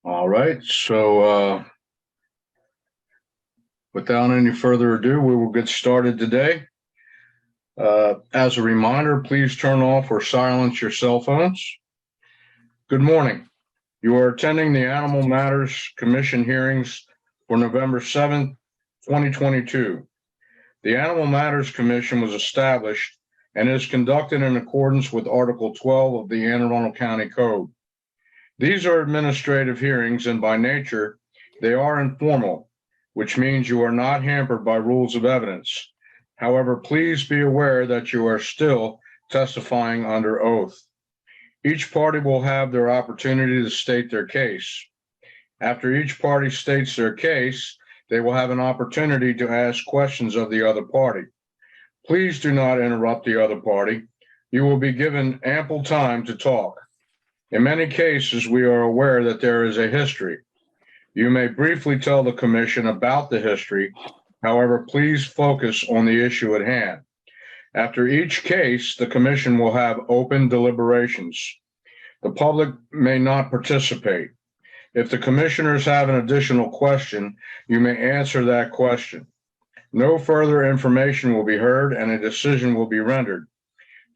All right, so without any further ado, we will get started today. As a reminder, please turn off or silence your cell phones. Good morning. You are attending the Animal Matters Commission hearings for November 7th, 2022. The Animal Matters Commission was established and is conducted in accordance with Article 12 of the Anne Arundel County Code. These are administrative hearings, and by nature, they are informal, which means you are not hampered by rules of evidence. However, please be aware that you are still testifying under oath. Each party will have their opportunity to state their case. After each party states their case, they will have an opportunity to ask questions of the other party. Please do not interrupt the other party. You will be given ample time to talk. In many cases, we are aware that there is a history. You may briefly tell the commission about the history. However, please focus on the issue at hand. After each case, the commission will have open deliberations. The public may not participate. If the commissioners have an additional question, you may answer that question. No further information will be heard and a decision will be rendered.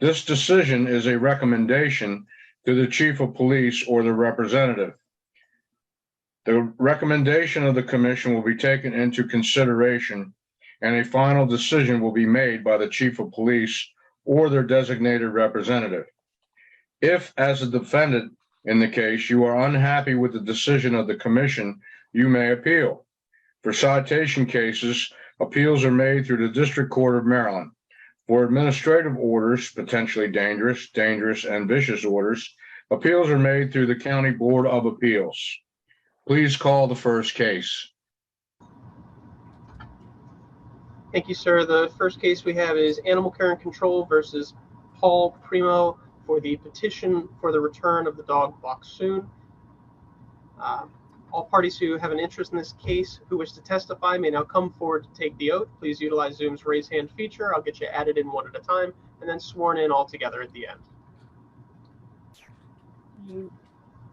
This decision is a recommendation to the chief of police or the representative. The recommendation of the commission will be taken into consideration and a final decision will be made by the chief of police or their designated representative. If, as a defendant in the case, you are unhappy with the decision of the commission, you may appeal. For citation cases, appeals are made through the District Court of Maryland. For administrative orders, potentially dangerous, and vicious orders, appeals are made through the County Board of Appeals. Please call the first case. Thank you, sir. The first case we have is Animal Care and Control versus Paul Primo for the petition for the return of the dog Boxoon. All parties who have an interest in this case who wish to testify may now come forward to take the oath. Please utilize Zoom's raise hand feature. I'll get you added in one at a time and then sworn in all together at the end.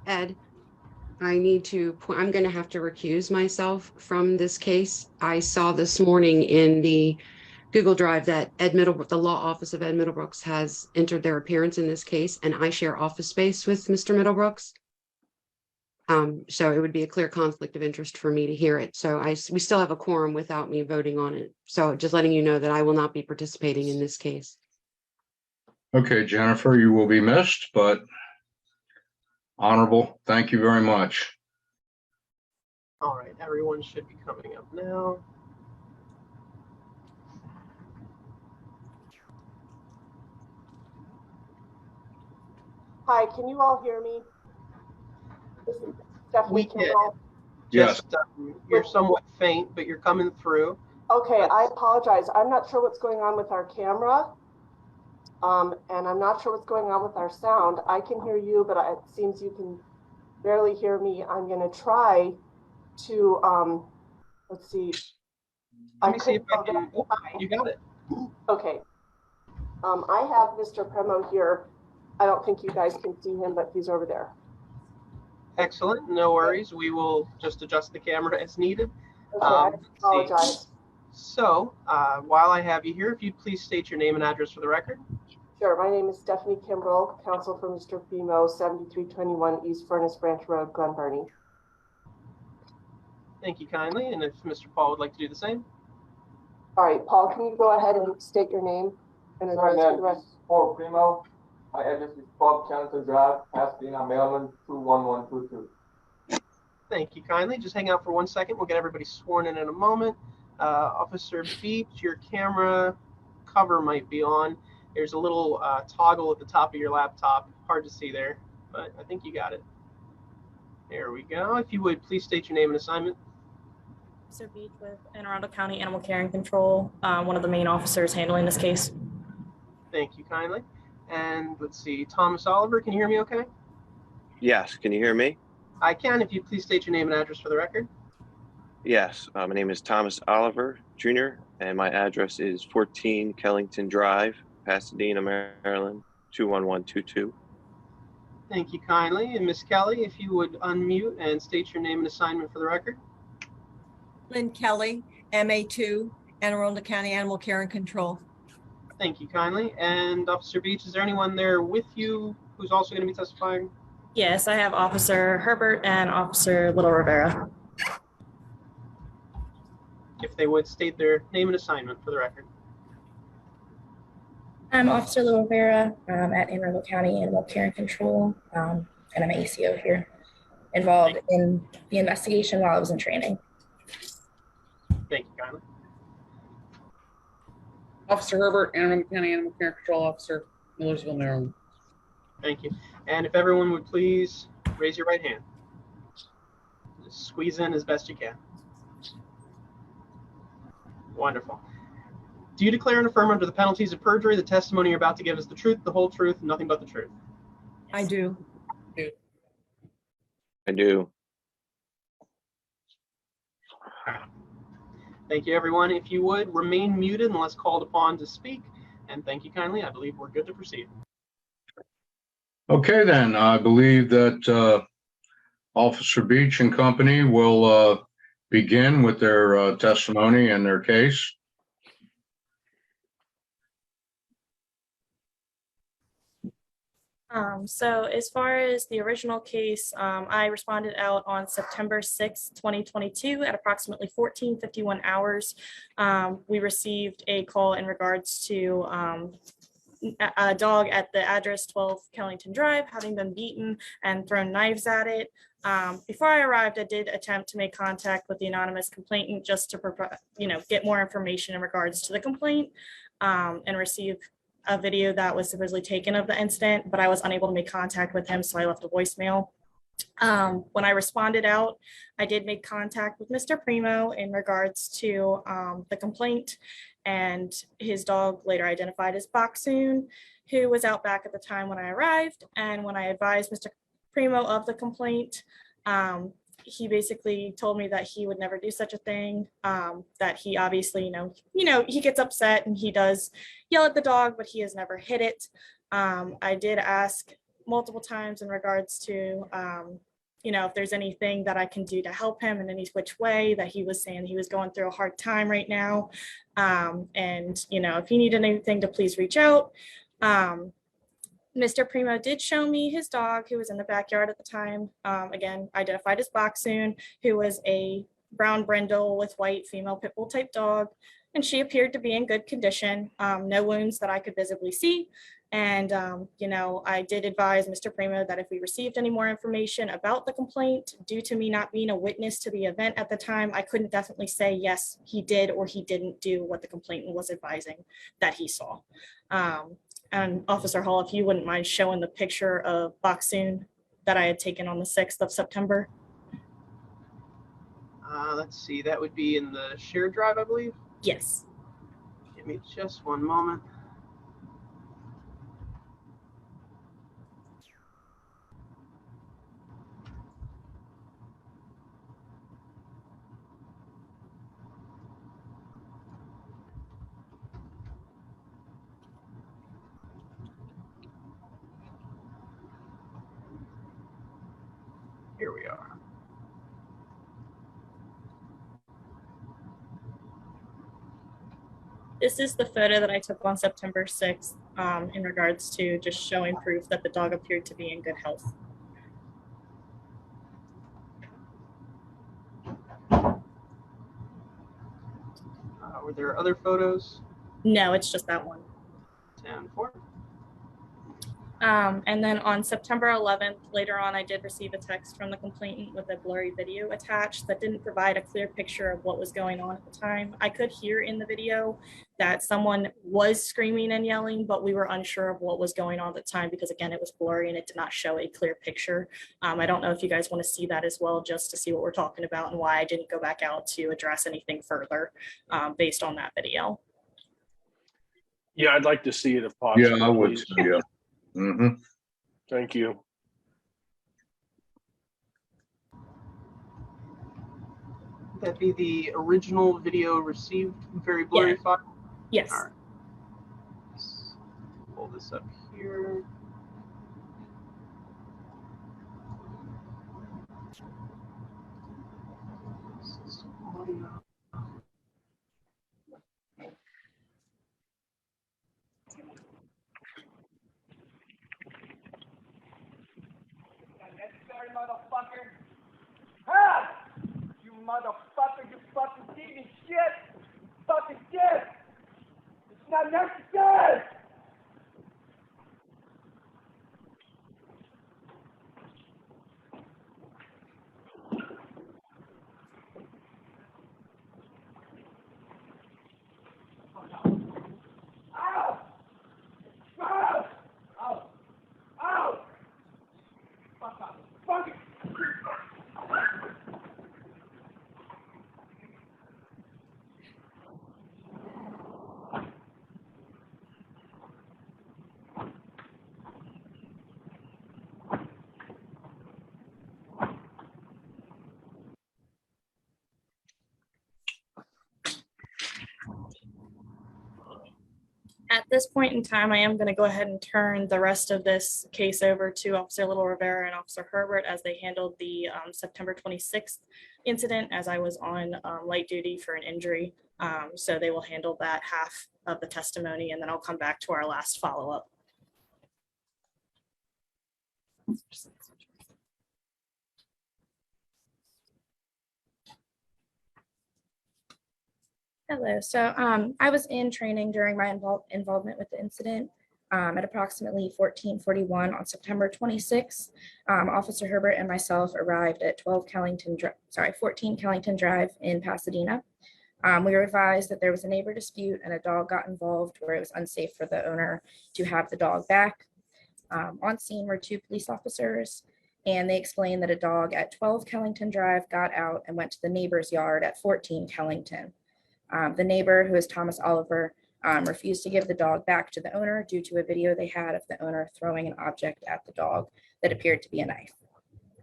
Ed, I'm going to have to recuse myself from this case. I saw this morning in the Google Drive that the law office of Ed Middlebrooks has entered their appearance in this case, and I share office space with Mr. Middlebrooks. So it would be a clear conflict of interest for me to hear it. So we still have a quorum without me voting on it. So just letting you know that I will not be participating in this case. Okay, Jennifer, you will be missed, but honorable. Thank you very much. All right, everyone should be coming up now. Hi, can you all hear me? This is Stephanie Kimball. Yes. You're somewhat faint, but you're coming through. Okay, I apologize. I'm not sure what's going on with our camera. And I'm not sure what's going on with our sound. I can hear you, but it seems you can barely hear me. I'm going to try to, let's see. Let me see if I can, you got it. Okay. I have Mr. Primo here. I don't think you guys can see him, but he's over there. Excellent, no worries. We will just adjust the camera as needed. Okay, I apologize. So, while I have you here, if you'd please state your name and address for the record. Sure, my name is Stephanie Kimball, counsel for Mr. Primo, 7321 East Furnace Branch Road, Glen Burnie. Thank you kindly, and if Mr. Paul would like to do the same. All right, Paul, can you go ahead and state your name and address for the rest? Paul Primo. My address is Bob Chandler Drive, Pasadena, Maryland, 21122. Thank you kindly. Just hang out for 1 second. We'll get everybody sworn in a moment. Officer Beach, your camera cover might be on. There's a little toggle at the top of your laptop. Hard to see there, but I think you got it. There we go. If you would, please state your name and assignment. Officer Beach with Anne Arundel County Animal Care and Control, one of the main officers handling this case. Thank you kindly. And let's see, Thomas Oliver, can you hear me okay? Yes, can you hear me? I can, if you'd please state your name and address for the record. Yes, my name is Thomas Oliver, Jr., and my address is 14 Kellington Drive, Pasadena, Maryland, 21122. Thank you kindly. And Miss Kelly, if you would unmute and state your name and assignment for the record. Lynn Kelly, MA2, Anne Arundel County Animal Care and Control. Thank you kindly. And Officer Beach, is there anyone there with you who's also going to be testifying? Yes, I have Officer Herbert and Officer Little Rivera. If they would state their name and assignment for the record. I'm Officer Little Rivera at Arundel County Animal Care and Control, and I'm an ACO here, involved in the investigation while I was in training. Thank you kindly. Officer Herbert, Arundel County Animal Care Control Officer, Millersville, Maryland. Thank you. And if everyone would please raise your right hand. Just squeeze in as best you can. Wonderful. Do you declare and affirm under the penalties of perjury the testimony you're about to give is the truth, the whole truth, and nothing but the truth? I do. I do. Thank you, everyone. If you would, remain muted unless called upon to speak. And thank you kindly. I believe we're good to proceed. Okay, then, I believe that Officer Beach and company will begin with their testimony and their case. So as far as the original case, I responded out on September 6, 2022 at approximately 14:51 hours. We received a call in regards to a dog at the address 12 Kellington Drive having been beaten and thrown knives at it. Before I arrived, I did attempt to make contact with the anonymous complainant just to provide, get more information in regards to the complaint and receive a video that was supposedly taken of the incident, but I was unable to make contact with him, so I left a voicemail. When I responded out, I did make contact with Mr. Primo in regards to the complaint, and his dog, later identified as Boxoon, who was out back at the time when I arrived. And when I advised Mr. Primo of the complaint, he basically told me that he would never do such a thing, that he obviously, he gets upset and he does yell at the dog, but he has never hit it. I did ask multiple times in regards to, if there's anything that I can do to help him in any which way, that he was saying he was going through a hard time right now. And, if he needed anything to please reach out. Mr. Primo did show me his dog who was in the backyard at the time, again, identified as Boxoon, who was a brown brindle with white female pit bull type dog, and she appeared to be in good condition, no wounds that I could visibly see. And, I did advise Mr. Primo that if we received any more information about the complaint, due to me not being a witness to the event at the time, I couldn't definitely say, yes, he did or he didn't do what the complainant was advising that he saw. And Officer Hall, if you wouldn't mind showing the picture of Boxoon that I had taken on the 6th of September. Let's see, that would be in the shared drive, I believe. Yes. Give me just one moment. Here we are. This is the photo that I took on September 6th in regards to just showing proof that the dog appeared to be in good health. Were there other photos? No, it's just that one. 10-4. And then on September 11th, later on, I did receive a text from the complainant with a blurry video attached that didn't provide a clear picture of what was going on at the time. I could hear in the video that someone was screaming and yelling, but we were unsure of what was going on at the time because, again, it was blurry and it did not show a clear picture. I don't know if you guys want to see that as well, just to see what we're talking about and why I didn't go back out to address anything further based on that video. Yeah, I'd like to see it if possible. Yeah, I would. Please. Yeah. Mm-hmm. Thank you. Would that be the original video received very blurry file? Yes. All right. Let's pull this up here. Necessary, motherfucker. Ah! You motherfucker, you fucking thieving shit! Fucking shit! It's not necessary! Ow! Ow! Ow! Ow! Fuck off. Fuck it! At this point in time, I am going to go ahead and turn the rest of this case over to Officer Little Rivera and Officer Herbert as they handled the September 26th incident, as I was on light duty for an injury. So they will handle that half of the testimony, and then I'll come back to our last follow-up. Hello. So I was in training during my involvement with the incident at approximately 14:41 on September 26th. Officer Herbert and myself arrived at 14 Kellington Drive in Pasadena. We were advised that there was a neighbor dispute and a dog got involved where it was unsafe for the owner to have the dog back. On scene were 2 police officers, and they explained that a dog at 12 Kellington Drive got out and went to the neighbor's yard at 14 Kellington. The neighbor, who is Thomas Oliver, refused to give the dog back to the owner due to a video they had of the owner throwing an object at the dog that appeared to be a knife.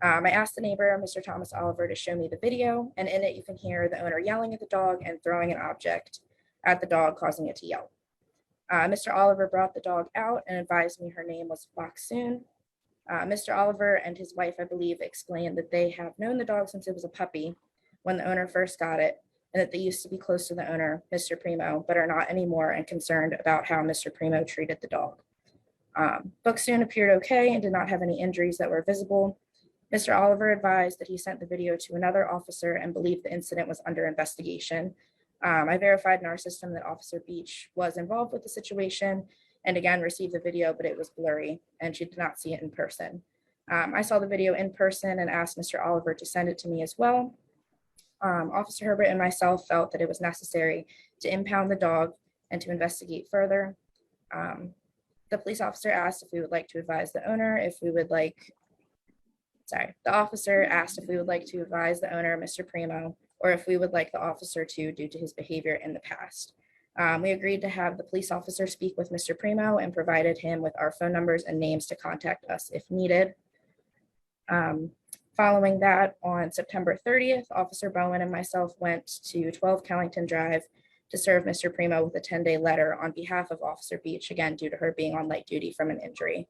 I asked the neighbor, Mr. Thomas Oliver, to show me the video, and in it you can hear the owner yelling at the dog and throwing an object at the dog, causing it to yelp. Mr. Oliver brought the dog out and advised me her name was Foxsoon. Mr. Oliver and his wife, I believe, explained that they have known the dog since it was a puppy when the owner first got it, and that they used to be close to the owner, Mr. Primo, but are not anymore and concerned about how Mr. Primo treated the dog. Bucksoon appeared okay and did not have any injuries that were visible. Mr. Oliver advised that he sent the video to another officer and believed the incident was under investigation. I verified in our system that Officer Beach was involved with the situation and again received the video, but it was blurry and she did not see it in person. I saw the video in person and asked Mr. Oliver to send it to me as well. Officer Herbert and myself felt that it was necessary to impound the dog and to investigate further. The police officer asked if we would like to advise the owner, the officer asked if we would like to advise the owner, Mr. Primo, or if we would like the officer to due to his behavior in the past. We agreed to have the police officer speak with Mr. Primo and provided him with our phone numbers and names to contact us if needed. Following that, on September 30th, Officer Bowen and myself went to 12 Kellington Drive to serve Mr. Primo with a 10-day letter on behalf of Officer Beach, again, due to her being on light duty from an injury.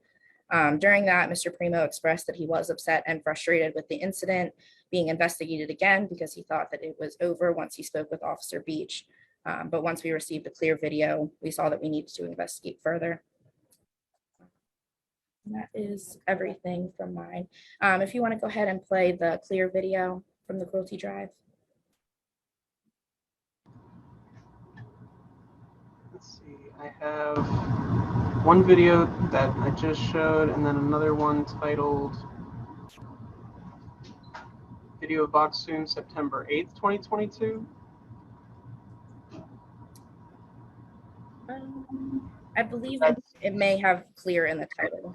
During that, Mr. Primo expressed that he was upset and frustrated with the incident being investigated again because he thought that it was over once he spoke with Officer Beach. But once we received a clear video, we saw that we needed to investigate further. And that is everything from mine. If you want to go ahead and play the clear video from the cruelty drive. Let's see, I have one video that I just showed and then another one titled Video of Boxsoon, September 8th, 2022. I believe it may have clear in the title.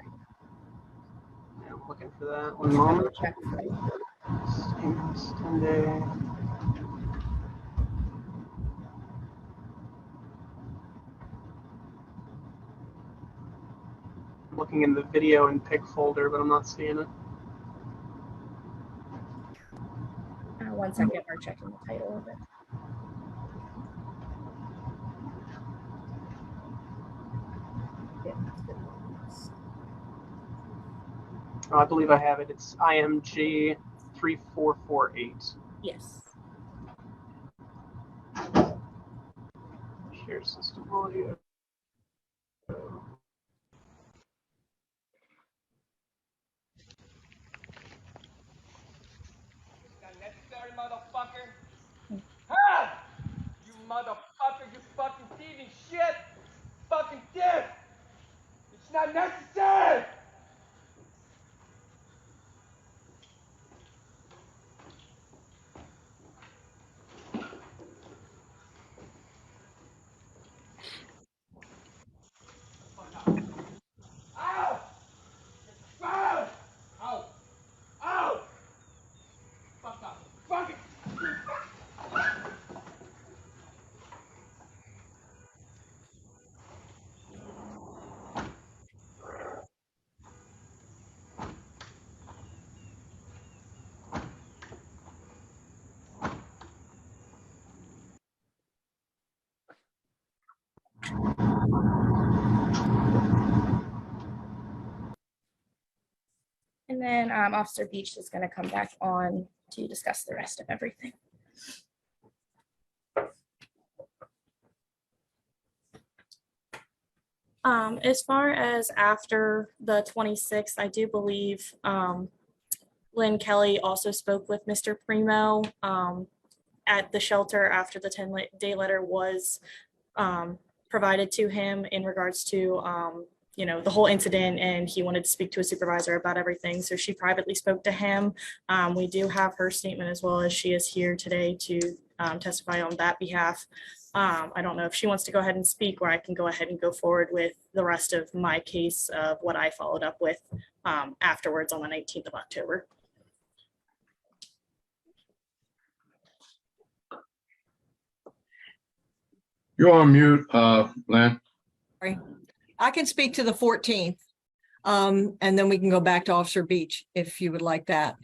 Yeah, I'm looking for that. One moment. Check. 10-day. I'm looking in the video and pic folder, but I'm not seeing it. 1 second, we're checking the title of it. Oh, I believe I have it. It's IMG 3448. Yes. share system audio. Necessary, motherfucker. Ha! You motherfucker, you fucking thieving shit. Fucking thief. It's not necessary. Ow! Ow! Ow! Ow! Fuck up. Fuck it. And then Officer Beach is going to come back on to discuss the rest of everything. As far as after the 26th, I do believe Lynn Kelly also spoke with Mr. Primo at the shelter after the 10-day letter was provided to him in regards to the whole incident, and he wanted to speak to a supervisor about everything. So she privately spoke to him. We do have her statement as well, as she is here today to testify on that behalf. I don't know if she wants to go ahead and speak, or I can go ahead and go forward with the rest of my case of what I followed up with afterwards on the 19th of October. You're on mute, Lynn. Sorry. I can speak to the 14th, and then we can go back to Officer Beach if you would like that.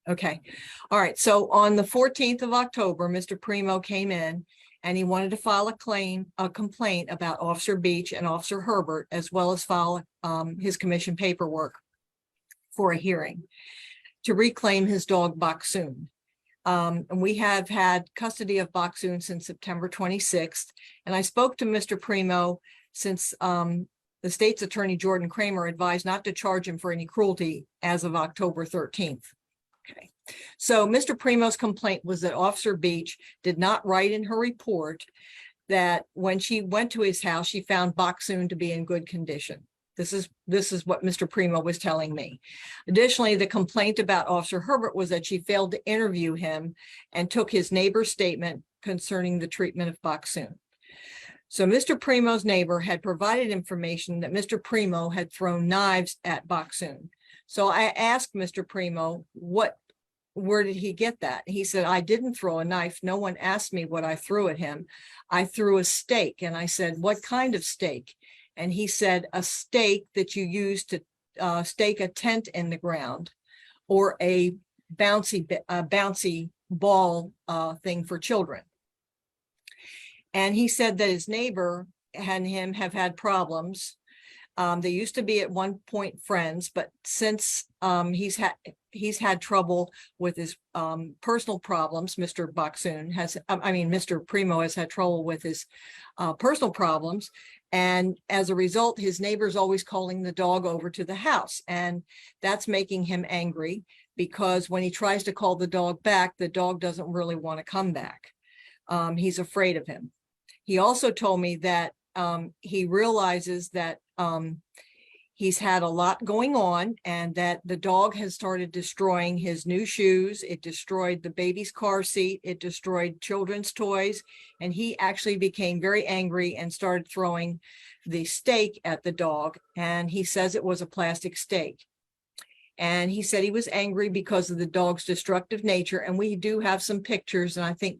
Okay. All right. So on the 14th of October, Mr. Primo came in and he wanted to file a complaint about Officer Beach and Officer Herbert, as well as file his commission paperwork for a hearing to reclaim his dog Baksoon. And we have had custody of Baksoon since September 26th. And I spoke to Mr. Primo since the state's attorney, Jordan Kramer, advised not to charge him for any cruelty as of October 13th. Okay. So Mr. Primo's complaint was that Officer Beach did not write in her report that when she went to his house, she found Baksoon to be in good condition. This is what Mr. Primo was telling me. Additionally, the complaint about Officer Herbert was that she failed to interview him and took his neighbor's statement concerning the treatment of Baksoon. So Mr. Primo's neighbor had provided information that Mr. Primo had thrown knives at Baksoon. So I asked Mr. Primo, where did he get that? He said, I didn't throw a knife. No one asked me what I threw at him. I threw a stake. And I said, what kind of stake? And he said, a stake that you use to stake a tent in the ground, or a bouncy ball thing for children. And he said that his neighbor and him have had problems. They used to be at one point friends, but since he's had trouble with his personal problems, Mr. Primo has had trouble with his personal problems. And as a result, his neighbor's always calling the dog over to the house. And that's making him angry, because when he tries to call the dog back, the dog doesn't really want to come back. He's afraid of him. He also told me that he realizes that he's had a lot going on, and that the dog has started destroying his new shoes. It destroyed the baby's car seat. It destroyed children's toys. And he actually became very angry and started throwing the stake at the dog. And he says it was a plastic stake. And he said he was angry because of the dog's destructive nature. And we do have some pictures, and I think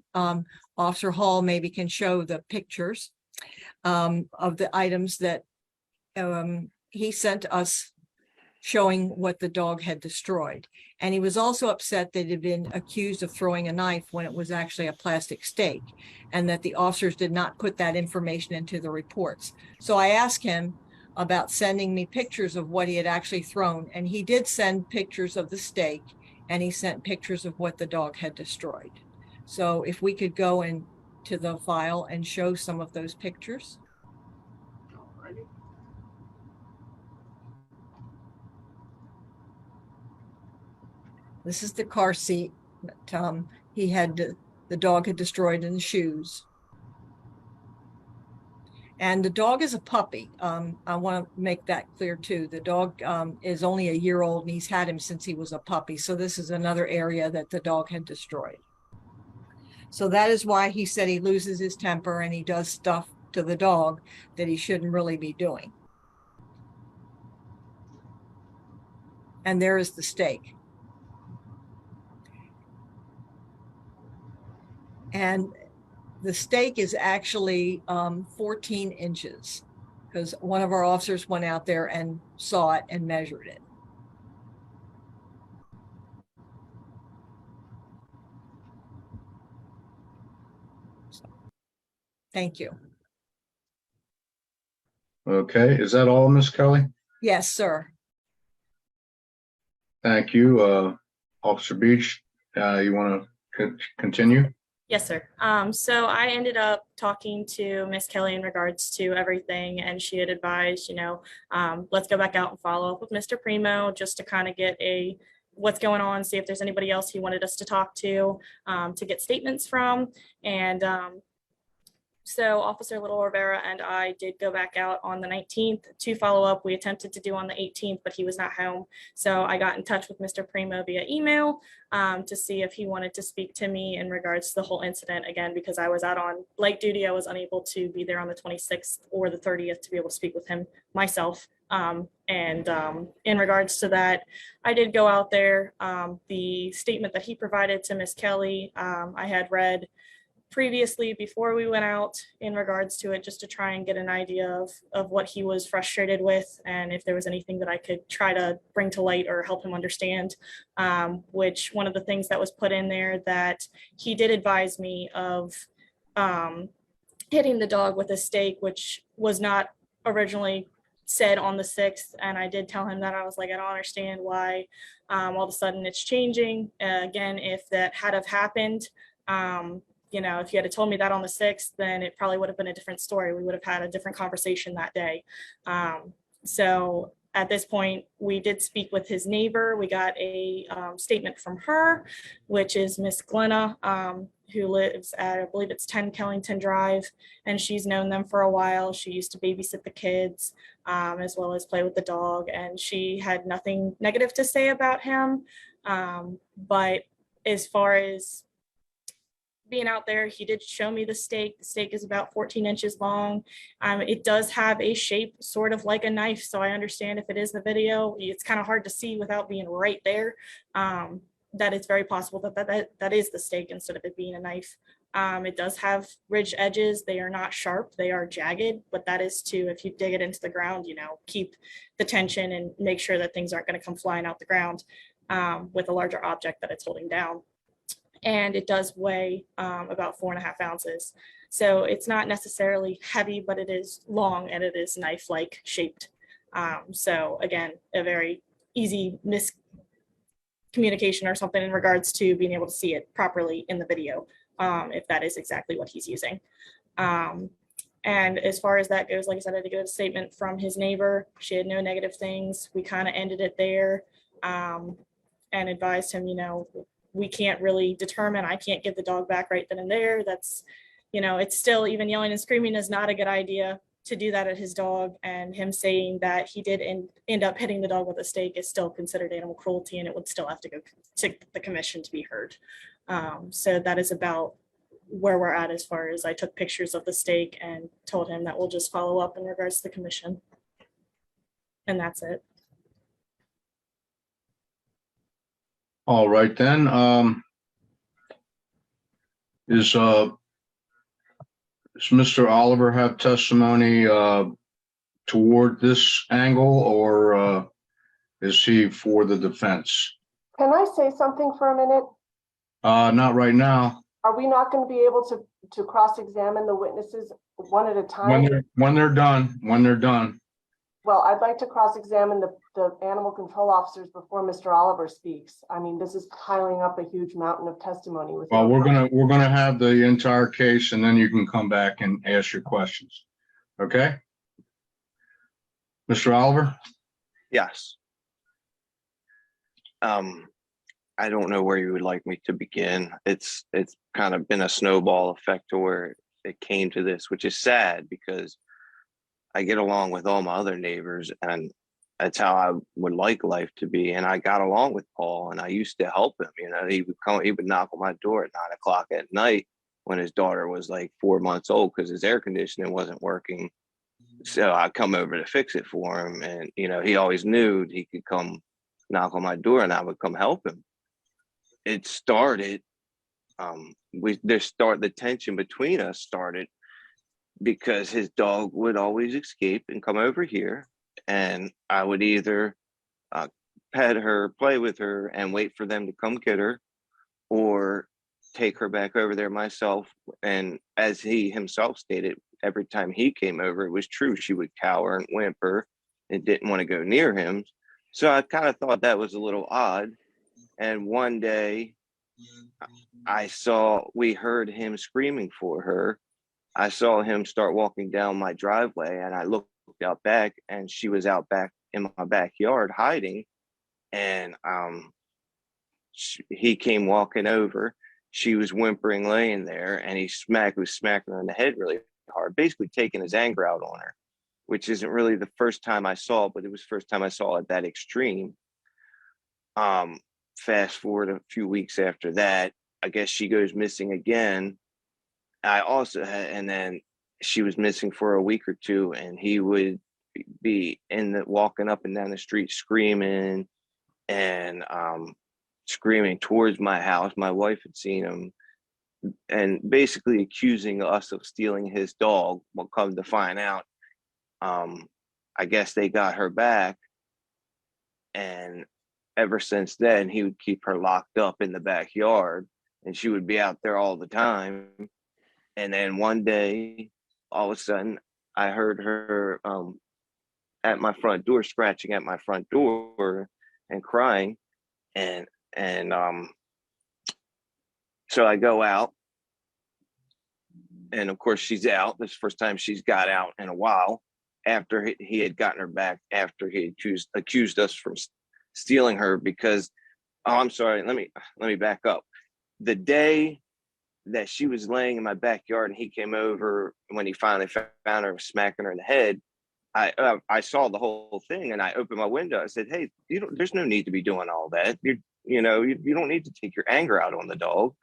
Officer Hall maybe can show the pictures of the items that he sent us, showing what the dog had destroyed. And he was also upset that he had been accused of throwing a knife when it was actually a plastic stake, and that the officers did not put that information into the reports. So I asked him about sending me pictures of what he had actually thrown, and he did send pictures of the stake, and he sent pictures of what the dog had destroyed. So if we could go and to the file and show some of those pictures. Alrighty. This is the car seat that the dog had destroyed in the shoes. And the dog is a puppy. I want to make that clear too. The dog is only a year old and he's had him since he was a puppy. So this is another area that the dog had destroyed. So that is why he said he loses his temper and he does stuff to the dog that he shouldn't really be doing. And there is the stake. And the stake is actually 14 inches because one of our officers went out there and saw it and measured it. So, thank you. Okay, is that all, Ms. Kelly? Yes, sir. Thank you. Officer Beach, you want to continue? Yes, sir. So I ended up talking to Miss Kelly in regards to everything, and she had advised, let's go back out and follow up with Mr. Primo just to kind of get what's going on, see if there's anybody else he wanted us to talk to get statements from. And so Officer Little Rivera and I did go back out on the 19th to follow up. We attempted to do on the 18th, but he was not home. So I got in touch with Mr. Primo via email to see if he wanted to speak to me in regards to the whole incident. Again, because I was out on light duty, I was unable to be there on the 26th or the 30th to be able to speak with him myself. In regards to that, I did go out there. The statement that he provided to Miss Kelly, I had read previously before we went out in regards to it, just to try and get an idea of what he was frustrated with and if there was anything that I could try to bring to light or help him understand. Which one of the things that was put in there that he did advise me of hitting the dog with a stake, which was not originally said on the 6th. And I did tell him that. I was like, I don't understand why all of a sudden it's changing. Again, if that had have happened, if you had told me that on the 6th, then it probably would have been a different story. We would have had a different conversation that day. So at this point, we did speak with his neighbor. We got a statement from her, which is Miss Glenna, who lives at, I believe it's 10 Kellington Drive, and she's known them for a while. She used to babysit the kids as well as play with the dog, and she had nothing negative to say about him. But as far as being out there, he did show me the stake. The stake is about 14 inches long. It does have a shape sort of like a knife, so I understand if it is the video, it's kind of hard to see without being right there. That it's very possible that is the stake instead of it being a knife. It does have ridged edges. They are not sharp, they are jagged, but that is to, if you dig it into the ground, keep the tension and make sure that things aren't going to come flying out the ground with a larger object that it's holding down. And it does weigh about 4.5 ounces. So it's not necessarily heavy, but it is long and it is knife-like shaped. So again, a very easy miscommunication or something in regards to being able to see it properly in the video, if that is exactly what he's using. And as far as that goes, like I said, I had to get a statement from his neighbor. She had no negative things. We kind of ended it there and advised him, we can't really determine. I can't give the dog back right then and there. That's, it's still, even yelling and screaming is not a good idea to do that at his dog. And him saying that he did end up hitting the dog with a stake is still considered animal cruelty, and it would still have to go to the commission to be heard. So that is about where we're at as far as I took pictures of the stake and told him that we'll just follow up in regards to the commission. And that's it. All right then. Does Mr. Oliver have testimony toward this angle, or is he for the defense? Can I say something for a minute? Not right now. Are we not going to be able to cross-examine the witnesses one at a time? When they're done. Well, I'd like to cross-examine the animal control officers before Mr. Oliver speaks. I mean, this is piling up a huge mountain of testimony with. Well, we're gonna have the entire case and then you can come back and ask your questions. Okay? Mr. Oliver? Yes. I don't know where you would like me to begin. It's kind of been a snowball effect to where it came to this, which is sad because I get along with all my other neighbors and that's how I would like life to be. And I got along with Paul and I used to help him. You know, he would knock on my door at 9 o'clock at night when his daughter was like 4 months old because his air conditioning wasn't working. So I come over to fix it for him. And, you know, he always knew he could come knock on my door and I would come help him. It started, the tension between us started because his dog would always escape and come over here. And I would either pet her, play with her, and wait for them to come get her, or take her back over there myself. And as he himself stated, every time he came over, it was true. She would cower and whimper and didn't want to go near him. So I kind of thought that was a little odd. And one day we heard him screaming for her. I saw him start walking down my driveway and I looked out back and she was out back in my backyard hiding. And he came walking over. She was whimpering, laying there, and he was smacking her in the head really hard, basically taking his anger out on her, which isn't really the first time I saw it, but it was the first time I saw it that extreme. Fast forward a few weeks after that, I guess she goes missing again. And then she was missing for a week or two, and he would be walking up and down the street screaming and screaming towards my house. My wife had seen him and basically accusing us of stealing his dog. Well, come to find out, I guess they got her back. And ever since then, he would keep her locked up in the backyard and she would be out there all the time. And then one day, all of a sudden, I heard her at my front door, scratching at my front door and crying. And so I go out, and of course she's out. This is the first time she's got out in a while. After he had gotten her back, after he accused us from stealing her, because I'm sorry. Let me back up. The day that she was laying in my backyard and he came over, when he finally found her smacking her in the head, I saw the whole thing and I opened my window. I said, "Hey, there's no need to be doing all that. You don't need to take your anger out on the dog."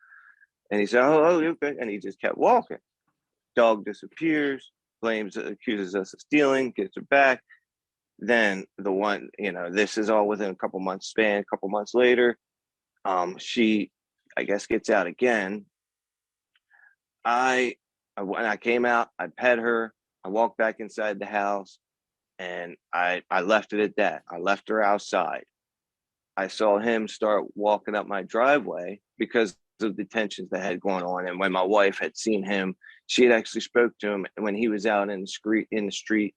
And he said, "Oh, okay." And he just kept walking. Dog disappears, accuses us of stealing, gets her back. Then this is all within a couple months span. A couple months later, she, I guess, gets out again. When I came out, I pet her. I walked back inside the house and I left it at that. I left her outside. I saw him start walking up my driveway because of the tensions that had gone on. And when my wife had seen him, she had actually spoke to him when he was out in the street,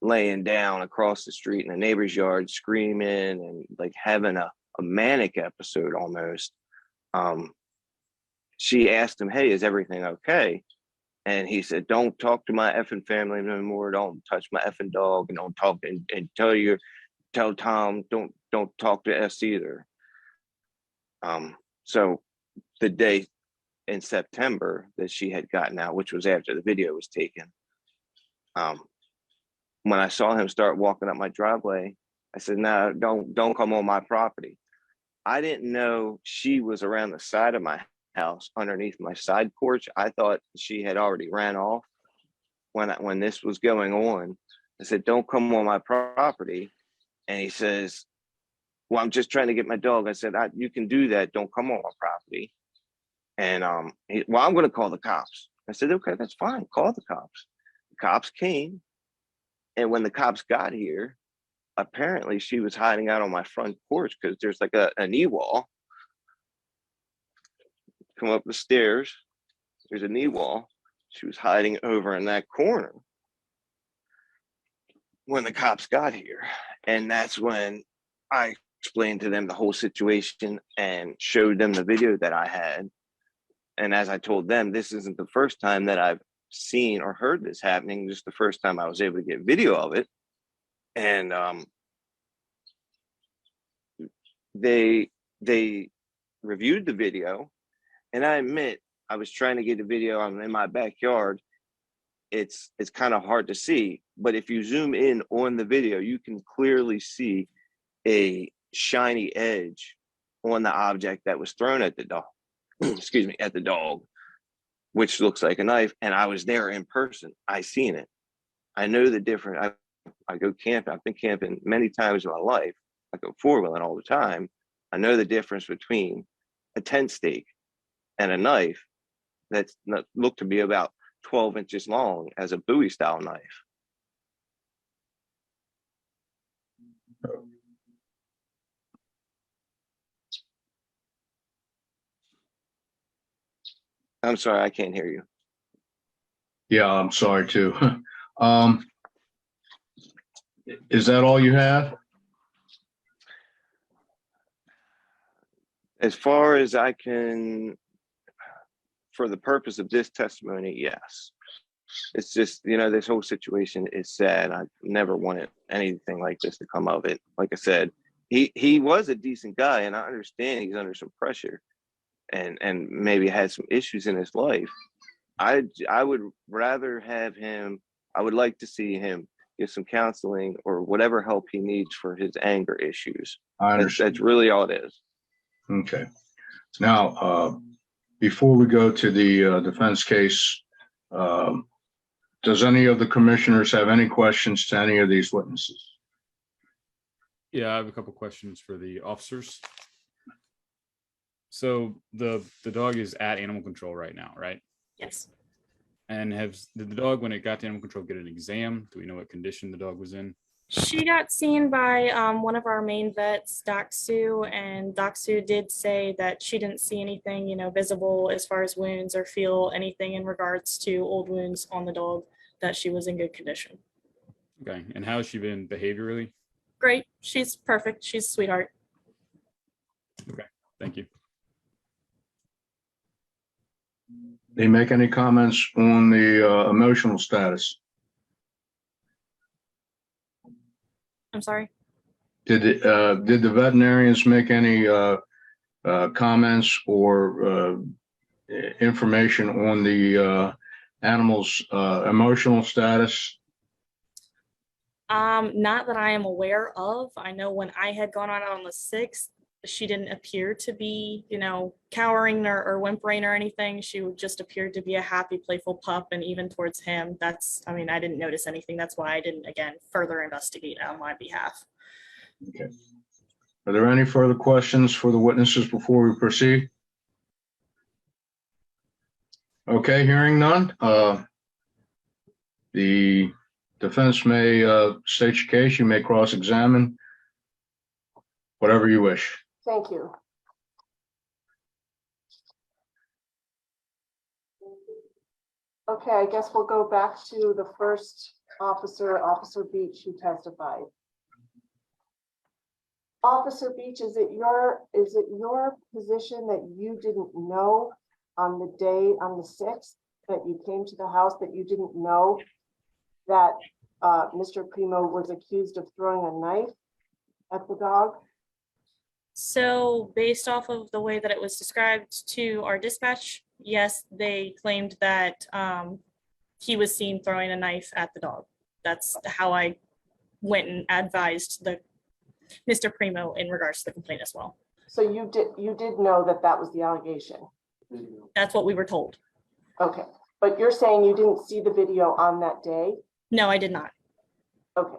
laying down across the street in a neighbor's yard, screaming and like having a manic episode almost. She asked him, "Hey, is everything okay?" And he said, "Don't talk to my effing family no more. Don't touch my effing dog, and don't talk and tell Tom, don't talk to us either." So the day in September that she had gotten out, which was after the video was taken, when I saw him start walking up my driveway, I said, "No, don't come on my property." I didn't know she was around the side of my house underneath my side porch. I thought she had already ran off when this was going on. I said, "Don't come on my property." And he says, "Well, I'm just trying to get my dog." I said, "You can do that. Don't come on my property." And "Well, I'm going to call the cops." I said, "Okay, that's fine. Call the cops." The cops came. And when the cops got here, apparently she was hiding out on my front porch because there's like a knee wall. Come up the stairs, there's a knee wall. She was hiding over in that corner. when the cops got here. And that's when I explained to them the whole situation and showed them the video that I had. And as I told them, this isn't the first time that I've seen or heard this happening, just the first time I was able to get video of it. And they reviewed the video, and I admit I was trying to get the video. I'm in my backyard. It's kind of hard to see, but if you zoom in on the video, you can clearly see a shiny edge on the object that was thrown at the dog. Excuse me, at the dog, which looks like a knife. And I was there in person. I seen it. I know the difference. I go camping. I've been camping many times in my life. I go four-wheeling all the time. I know the difference between a tent stake and a knife that's looked to be about 12 inches long as a Bowie style knife. I'm sorry, I can't hear you. Yeah, I'm sorry too. Is that all you have? As far as I can, for the purpose of this testimony, yes. It's just, this whole situation is sad. I never wanted anything like this to come of it. Like I said, he was a decent guy, and I understand he's under some pressure and maybe had some issues in his life. I would rather have him, I would like to see him get some counseling or whatever help he needs for his anger issues. I understand. That's really all it is. Okay. Now, before we go to the defense case, does any of the commissioners have any questions to any of these witnesses? Yeah, I have a couple questions for the officers. So the dog is at animal control right now, right? Yes. And did the dog, when it got to animal control, get an exam? Do we know what condition the dog was in? She got seen by one of our main vets, Doc Sue, and Doc Sue did say that she didn't see anything, visible as far as wounds or feel anything in regards to old wounds on the dog, that she was in good condition. Okay. And how has she been behaviorally? Great. She's perfect. She's a sweetheart. Okay. Thank you. They make any comments on the emotional status? I'm sorry. Did the veterinarians make any comments or information on the animal's emotional status? Not that I am aware of. I know when I had gone on the 6th, she didn't appear to be, cowering or whimpering or anything. She just appeared to be a happy, playful pup. And even towards him, I didn't notice anything. That's why I didn't, again, further investigate on my behalf. Okay. Are there any further questions for the witnesses before we proceed? Okay, hearing none. The defense may state your case. You may cross-examine, whatever you wish. Thank you. Okay, I guess we'll go back to the first officer, Officer Beach, who testified. Officer Beach, is it your position that you didn't know on the day, on the 6th, that you came to the house, that you didn't know that Mr. Primo was accused of throwing a knife at the dog? So based off of the way that it was described to our dispatch, yes, they claimed that he was seen throwing a knife at the dog. That's how I went and advised Mr. Primo in regards to the complaint as well. So you did know that that was the allegation? That's what we were told. Okay, but you're saying you didn't see the video on that day? No, I did not. Okay.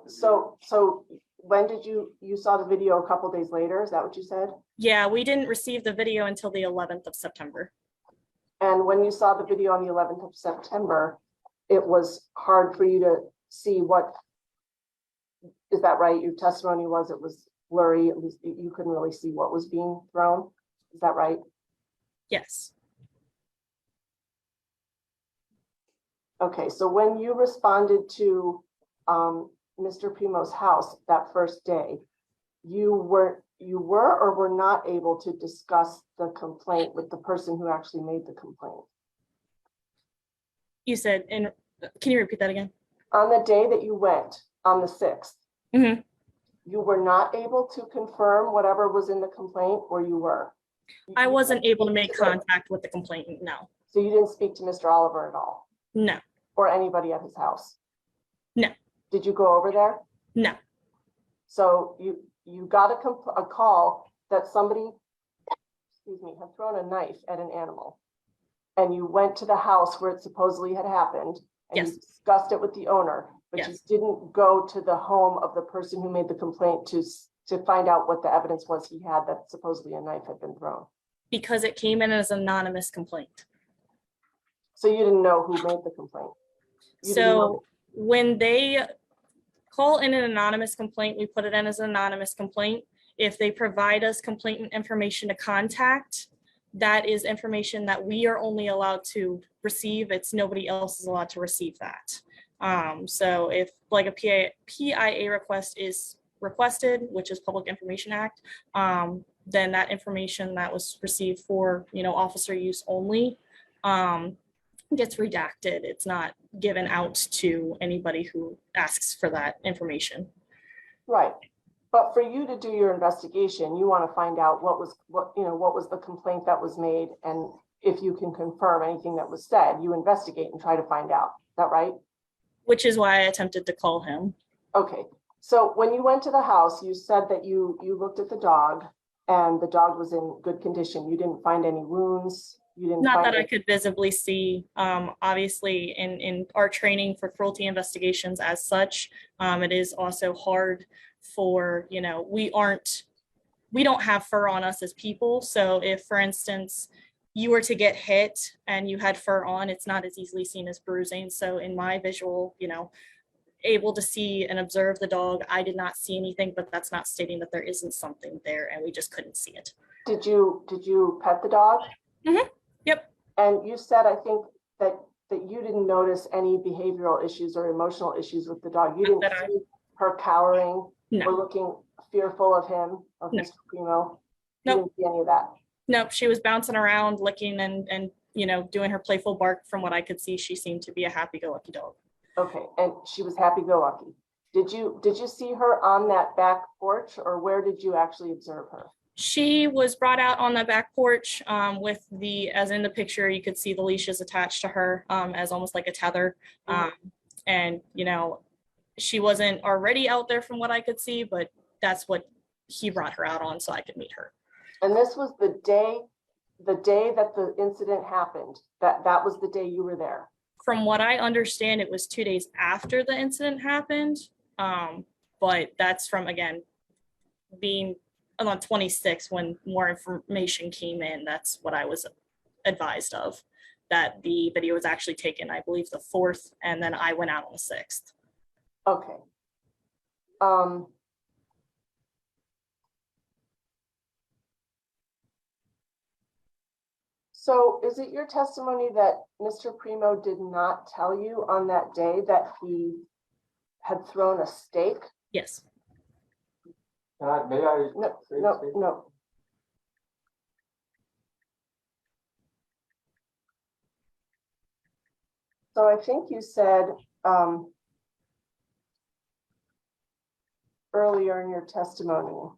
So when did you saw the video? A couple days later, is that what you said? Yeah, we didn't receive the video until the 11th of September. And when you saw the video on the 11th of September, it was hard for you to see what, is that right? Your testimony was it was blurry, at least you couldn't really see what was being thrown. Is that right? Yes. Okay, so when you responded to Mr. Primo's house that first day, you were or were not able to discuss the complaint with the person who actually made the complaint? You said, can you repeat that again? On the day that you went, on the 6th, Mhm. you were not able to confirm whatever was in the complaint, or you were? I You wasn't didn't able to speak make the- contact with the complainant, no. So you didn't speak to Mr. Oliver at all, No, or anybody at his house? No. Did you go over there? no, So you got a call that somebody, excuse me, had thrown a knife at an animal. And you went to the house where it supposedly had happened, and you Yes. discussed it with the owner, but you Yes. didn't go to the home of the person who made the complaint to find out what the evidence was he had that supposedly a knife had been thrown. because it came in as an anonymous complaint. So you didn't know who made the complaint? You didn't know- So when they call in an anonymous complaint, we put it in as an anonymous complaint. If they provide us complainant information to contact, that is information that we are only allowed to receive. It's nobody else is allowed to receive that. So if like a PIA request is requested, which is Public Information Act, then that information that was received for, officer use only, gets redacted. It's not given out to anybody who asks for that information. Right. But for you to do your investigation, you want to find out what was the complaint that was made, and if you can confirm anything that was said, you investigate and try to find out. Is that right? Which is why I attempted to call him. Okay. So when you went to the house, you said that you looked at the dog and the dog was in good condition. You didn't find any wounds. You didn't Not find that I it- could visibly see. Obviously, in our training for cruelty investigations as such, it is also hard for, we don't have fur on us as people. So if, for instance, you were to get hit and you had fur on, it's not as easily seen as bruising. So in my visual, able to see and observe the dog, I did not see anything, but that's not stating that there isn't something there, and we just couldn't see it. Did you pet the dog? Yep. And you said, I think that you didn't notice any behavioral issues or emotional issues with the dog. You didn't That I- see her cowering or No, looking fearful of him, of No. Mr. Primo. You Nope. didn't see any of that. nope. She was bouncing around, licking and doing her playful bark. From what I could see, she seemed to be a happy-go-lucky dog. Okay, and she was happy-go-lucky. Did you see her on that back porch, or where did you actually observe her? She was brought out on the back porch with as in the picture, you could see the leashes attached to her as almost like a tether. And, she wasn't already out there from what I could see, but that's what he brought her out on so I could meet her. And this was the day that the incident happened, that was the day you were there. From what I understand, it was 2 days after the incident happened. But that's from, again, being on 26 when more information came in. That's what I was advised of, that the video was actually taken, I believe, the 4th, and then I went out on the 6th. Okay. So is it your testimony that Mr. Primo did not tell you on that day that he had thrown a stake? Yes. May I No, say no, something? no. So I think you said earlier in your testimony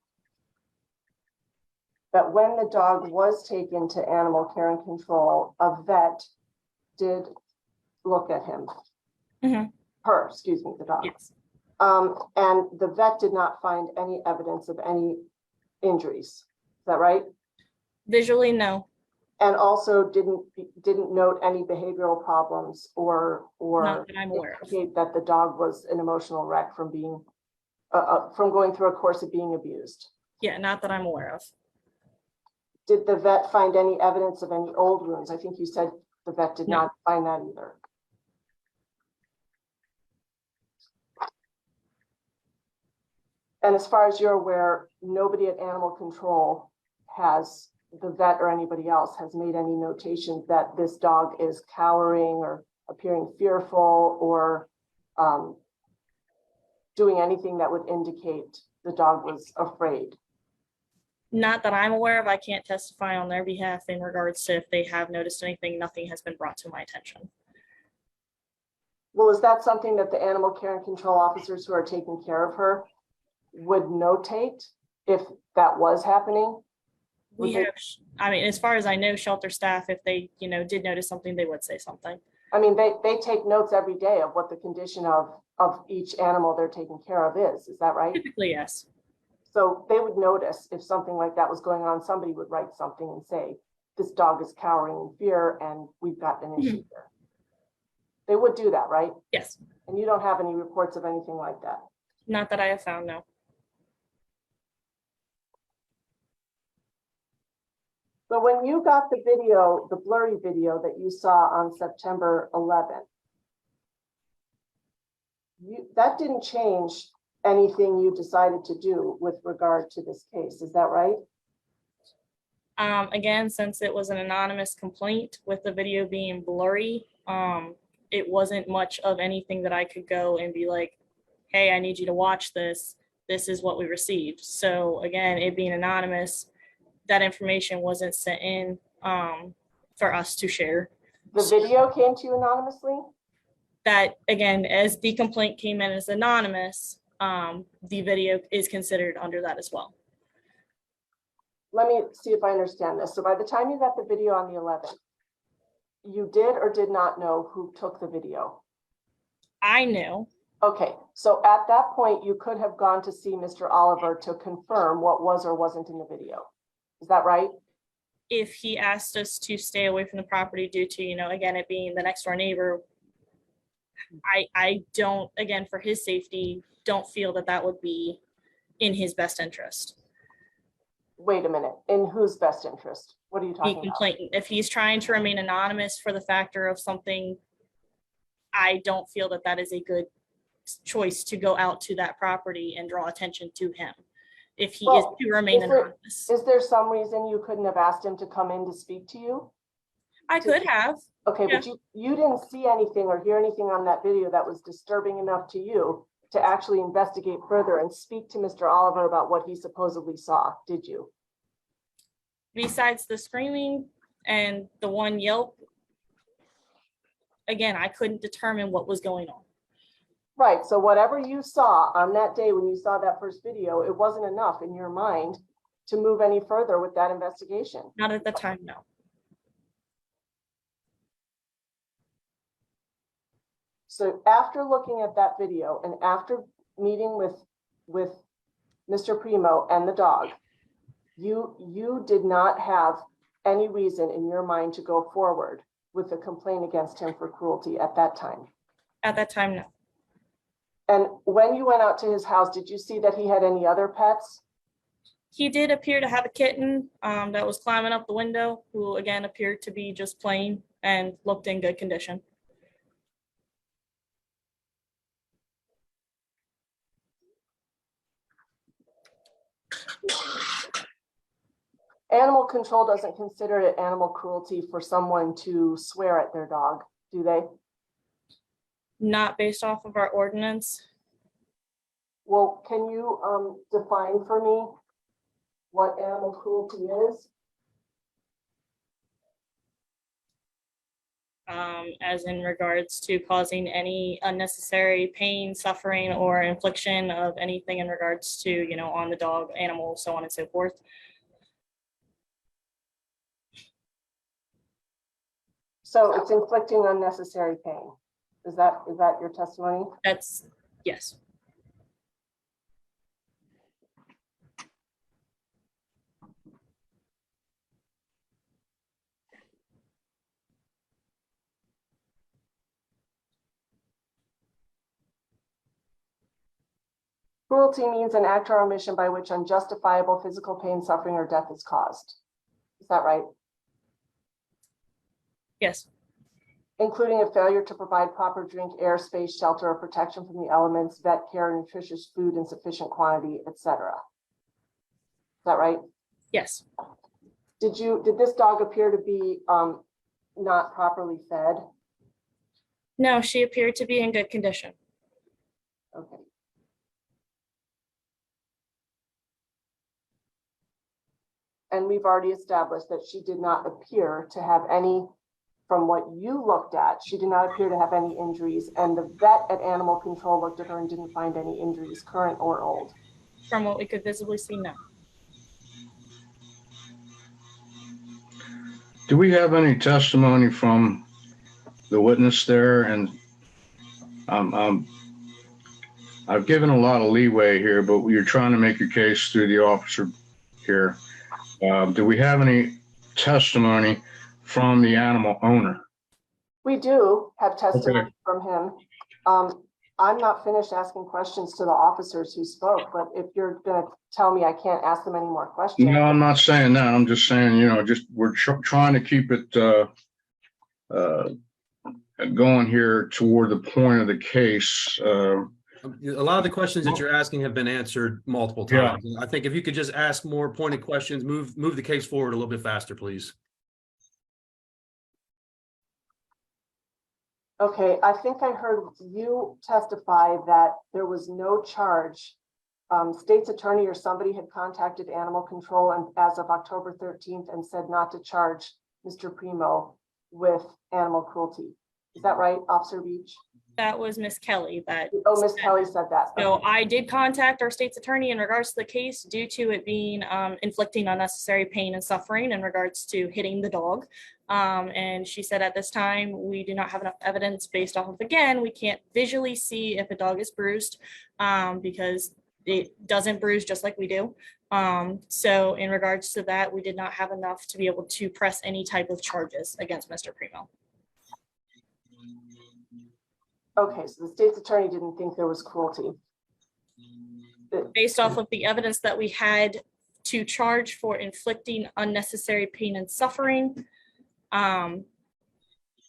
that when the dog was taken to animal care and control, a vet did look at him. Mhm. Excuse me, the dog. Yes. And the vet did not find any evidence of any injuries. Is that right? Visually, no. And also didn't note any behavioral problems or Not that I'm aware of. indicate that the dog was an emotional wreck from being from going through a course of being abused. Yeah, not that I'm aware of. Did the vet find any evidence of any old wounds? I think you said the vet did No. not find that either. And as far as you're aware, nobody at animal control the vet or anybody else has made any notation that this dog is cowering or appearing fearful or doing anything that would indicate the dog was afraid? Not that I'm aware of. I can't testify on their behalf in regards to if they have noticed anything. Nothing has been brought to my attention. Well, is that something that the animal care and control officers who are taking care of her would notate if that was happening? We have, I mean, as far as I know, shelter staff, if they, did notice something, they would say something. I mean, they take notes every day of what the condition of each animal they're taking care of is. Is that right? Typically, yes. So they would notice if something like that was going on, somebody would write something and say, this dog is cowering in fear and we've got an issue here. They would do that, right? Yes. And you don't have any reports of anything like that? Not that I have found, no. So when you got the video, the blurry video that you saw on September 11th, that didn't change anything you decided to do with regard to this case. Is that right? Again, since it was an anonymous complaint with the video being blurry, it wasn't much of anything that I could go and be like, hey, I need you to watch this. This is what we received. So again, it being anonymous, that information wasn't sent in for us to share. The video came to you anonymously? That, again, as the complaint came in as anonymous, the video is considered under that as well. Let me see if I understand this. So by the time you got the video on the 11th, you did or did not know who took the video? I knew. Okay, so at that point, you could have gone to see Mr. Oliver to confirm what was or wasn't in the video. Is that right? If he asked us to stay away from the property due to, again, it being the next door neighbor, I don't, again, for his safety, don't feel that that would be in his best interest. Wait a minute, in whose best interest? What are you talking about? If he's trying to remain anonymous for the factor of something, I don't feel that that is a good choice to go out to that property and draw attention to him. If he is to remain anonymous. Is there some reason you couldn't have asked him to come in to speak to you? I could have. Okay, Yeah. but you didn't see anything or hear anything on that video that was disturbing enough to you to actually investigate further and speak to Mr. Oliver about what he supposedly saw, did you? Besides the screaming and the one yelp, again, I couldn't determine what was going on. Right, so whatever you saw on that day when you saw that first video, it wasn't enough in your mind to move any further with that investigation. Not at the time, no. So after looking at that video and after meeting with Mr. Primo and the dog, you did not have any reason in your mind to go forward with a complaint against him for cruelty at that time? At that time, no. And when you went out to his house, did you see that he had any other pets? He did appear to have a kitten that was climbing up the window, who again appeared to be just playing and looked in good condition. Animal control doesn't consider it animal cruelty for someone to swear at their dog, do they? Not based off of our ordinance. Well, can you define for me what animal cruelty is? As in regards to causing any unnecessary pain, suffering, or infliction of anything in regards to, on the dog, animal, so on and so forth. So it's inflicting unnecessary pain. Is that your testimony? That's, yes. Cruelty means an act or omission by which unjustifiable physical pain, suffering, or death is caused. Is that right? Yes. Including a failure to provide proper drink, air, space, shelter, or protection from the elements, vet care, nutritious food in sufficient quantity, etc. Is that right? Yes. Did this dog appear to be not properly fed? No, she appeared to be in good condition. Okay. And we've already established that she did not appear to have any, from what you looked at, she did not appear to have any injuries. And the vet at Animal Control looked at her and didn't find any injuries, current or old. From what we could visibly see, no. Do we have any testimony from the witness there? And I've given a lot of leeway here, but you're trying to make your case through the officer here. Do we have any testimony from the animal owner? We do have testimony from him. I'm not finished asking questions to the officers who spoke, but if you're going to tell me I can't ask them any more questions. No, I'm not saying that. I'm just saying, we're trying to keep it going here toward the point of the case. A lot of the questions that you're asking have been answered multiple times. I think if you could just ask more pointed questions, move the case forward a little bit faster, please. Okay, I think I heard you testify that there was no charge. State's attorney or somebody had contacted Animal Control and as of October 13th and said not to charge Mr. Primo with animal cruelty. Is that right, Officer Beach? That was Miss Kelly that. Oh, Miss Kelly said that. So Okay. I did contact our state's attorney in regards to the case due to it being inflicting unnecessary pain and suffering in regards to hitting the dog. And she said at this time, we do not have enough evidence based off of, again, we can't visually see if a dog is bruised because it doesn't bruise just like we do. So in regards to that, we did not have enough to be able to press any type of charges against Mr. Primo. Okay, so the state's attorney didn't think there was cruelty. Based off of the evidence that we had to charge for inflicting unnecessary pain and suffering.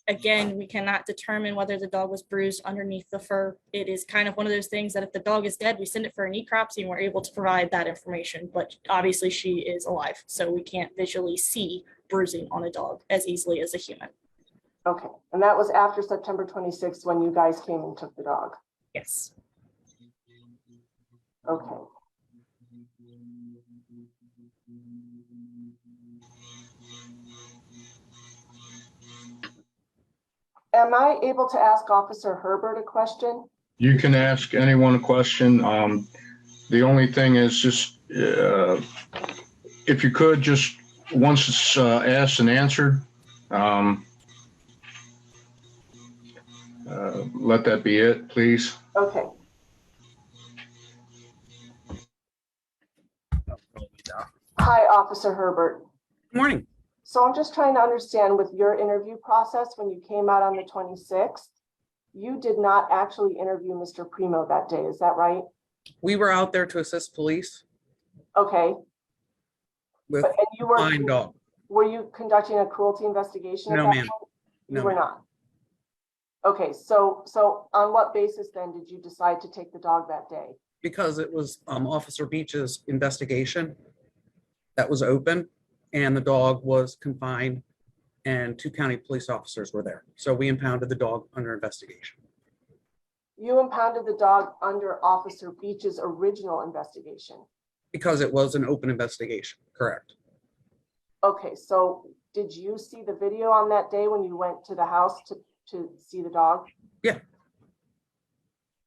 Again, we cannot determine whether the dog was bruised underneath the fur. It is kind of one of those things that if the dog is dead, we send it for a necropsy and we're able to provide that information. But obviously she is alive, so we can't visually see bruising on a dog as easily as a human. Okay, and that was after September 26th when you guys came and took the dog. Yes. Okay. Am I able to ask Officer Herbert a question? You can ask anyone a question. The only thing is just, if you could, just once it's asked and answered, let that be it, please. Okay. Hi, Officer Herbert. Good morning. So I'm just trying to understand with your interview process, when you came out on the 26th, you did not actually interview Mr. Primo that day, is that right? We were out there to assist police Okay. with And you were, fine dog. were you conducting a cruelty investigation? at No, that ma'am. point? No, You were ma'am. not. Okay, so on what basis then did you decide to take the dog that day? Because it was Officer Beach's investigation that was open and the dog was confined and 2 county police officers were there. So we impounded the dog under investigation. You impounded the dog under Officer Beach's original investigation. Because it was an open investigation, correct? Okay, so did you see the video on that day when you went to the house to see the dog? Yeah.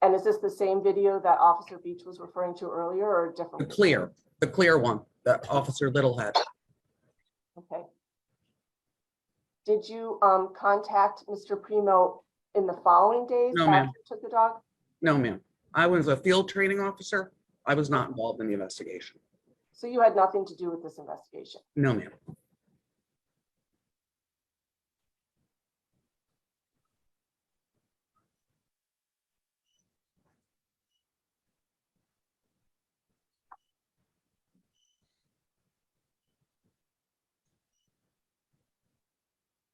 And is this the same video that Officer Beach was referring to earlier or a different? The clear one that Officer Little had. Okay. Did you contact Mr. Primo in the following days No, after ma'am. you took the dog? No, ma'am. I was a field training officer. I was not involved in the investigation. So you had nothing to do with this investigation? No, ma'am.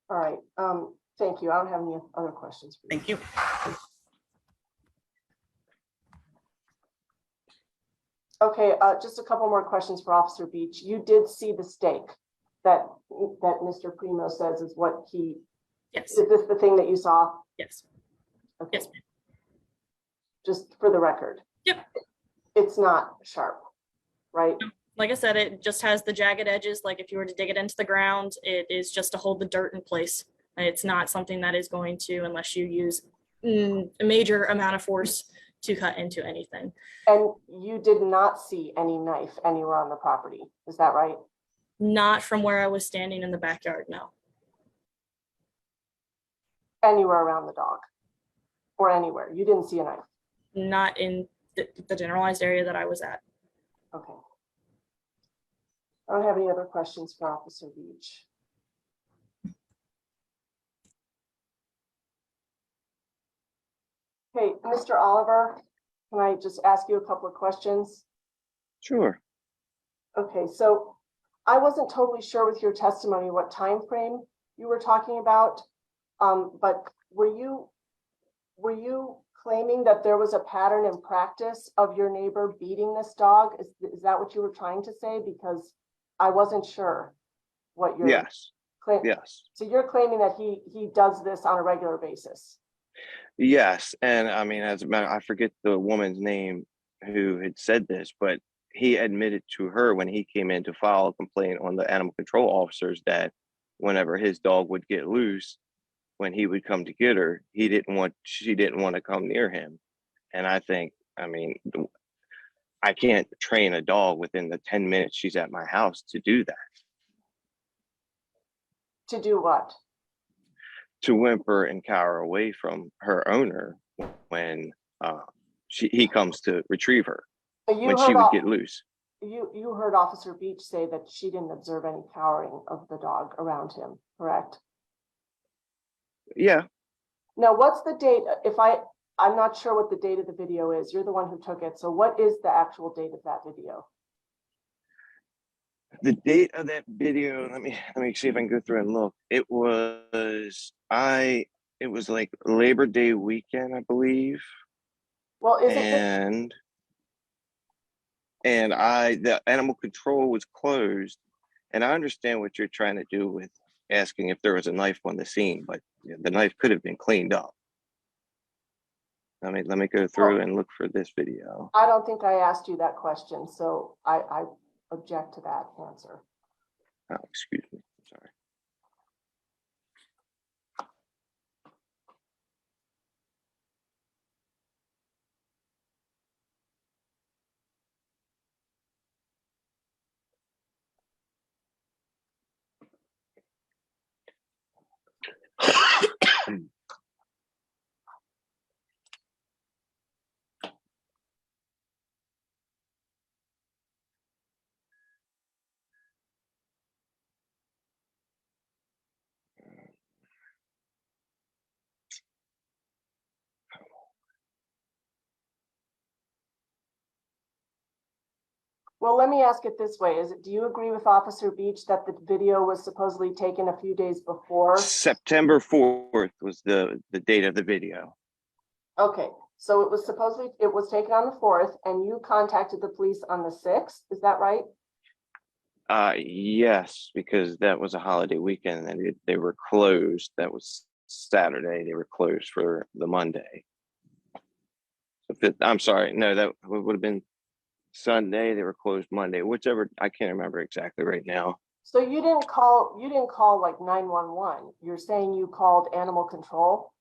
All right, thank you. I don't have any other questions for you. Thank you. Okay, just a couple more questions for Officer Beach. You did see the stake that Mr. Primo says is what he, Yes. is this the thing that you saw? Yes. Okay. Yes, ma'am. Just for the record. Yep. It's not sharp, right? Like I said, it just has the jagged edges. Like if you were to dig it into the ground, it is just to hold the dirt in place. It's not something that is going to, unless you use a major amount of force to cut into anything. And you did not see any knife anywhere on the property, is that right? Not from where I was standing in the backyard, no. Anywhere around the dog? Or anywhere? You didn't see a knife? Not in the generalized area that I was at. Okay. I don't have any other questions for Officer Beach. Okay, Mr. Oliver, can I just ask you a couple of questions? Sure. Okay, so I wasn't totally sure with your testimony what time frame you were talking about, but were you claiming that there was a pattern in practice of your neighbor beating this dog? Is that what you were trying to say? Because I wasn't sure what you're Yes. claiming. Yes. So you're claiming that he does this on a regular basis? Yes. And I mean, as a matter, I forget the woman's name who had said this, but he admitted to her when he came in to file a complaint on the animal control officers that whenever his dog would get loose, when he would come to get her, she didn't want to come near him. And I think, I mean, I can't train a dog within the 10 minutes she's at my house to do that. To do what? To whimper and cower away from her owner when he comes to retrieve her, when she would get loose. You heard Officer Beach say that she didn't observe any cowering of the dog around him, correct? Yeah. Now, what's the date? I'm not sure what the date of the video is. You're the one who took it. So what is the actual date of that video? The date of that video, let me see if I can go through and look. It was like Labor Day weekend, I believe. Well, and the animal control was closed, and I understand what you're trying to do with asking if there was a knife on the scene, but the knife could have been cleaned up. Let me go through and look for this video. I don't think I asked you that question, so I object to that answer. Oh, excuse me. Sorry. Well, let me ask it this way. Do you agree with Officer Beach that the video was supposedly taken a few days before? September 4th was the date of the video. Okay, so it was taken on the 4th, and you contacted the police on the 6th, is that right? Yes, because that was a holiday weekend and they were closed. That was Saturday. They were closed for the Monday. So I'm sorry. No, that would have been Sunday. They were closed Monday, whichever. I can't remember exactly right now. So you didn't call like 911. You're saying you called animal control?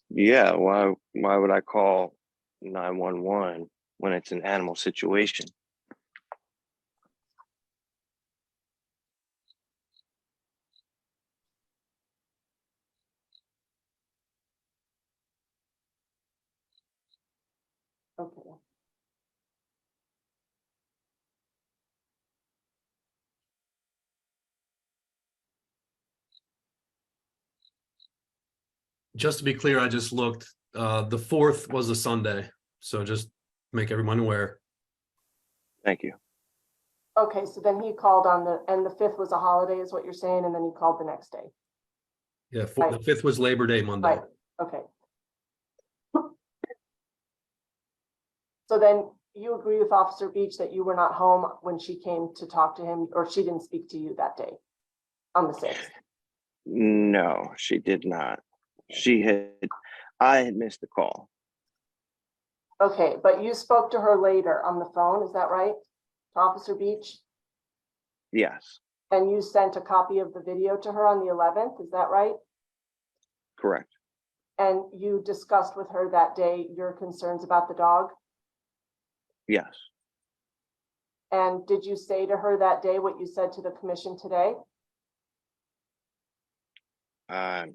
Yeah. Why would I call 911 when it's an animal situation? Okay. Just to be clear, I just looked. The 4th was a Sunday, so just make everyone aware. Thank you. Okay, so then he called and the 5th was a holiday, is what you're saying, and then he called the next day. Yeah, Right. The 5th was Labor Day Monday. Right. Okay. So then you agree with Officer Beach that you were not home when she came to talk to him, or she didn't speak to you that day on the 6th? No, she did not. I had missed the call. Okay, but you spoke to her later on the phone, is that right? to Officer Beach? Yes, And you sent a copy of the video to her on the 11th, is that right? correct. And you discussed with her that day your concerns about the dog? Yes, And did you say to her that day what you said to the commission today?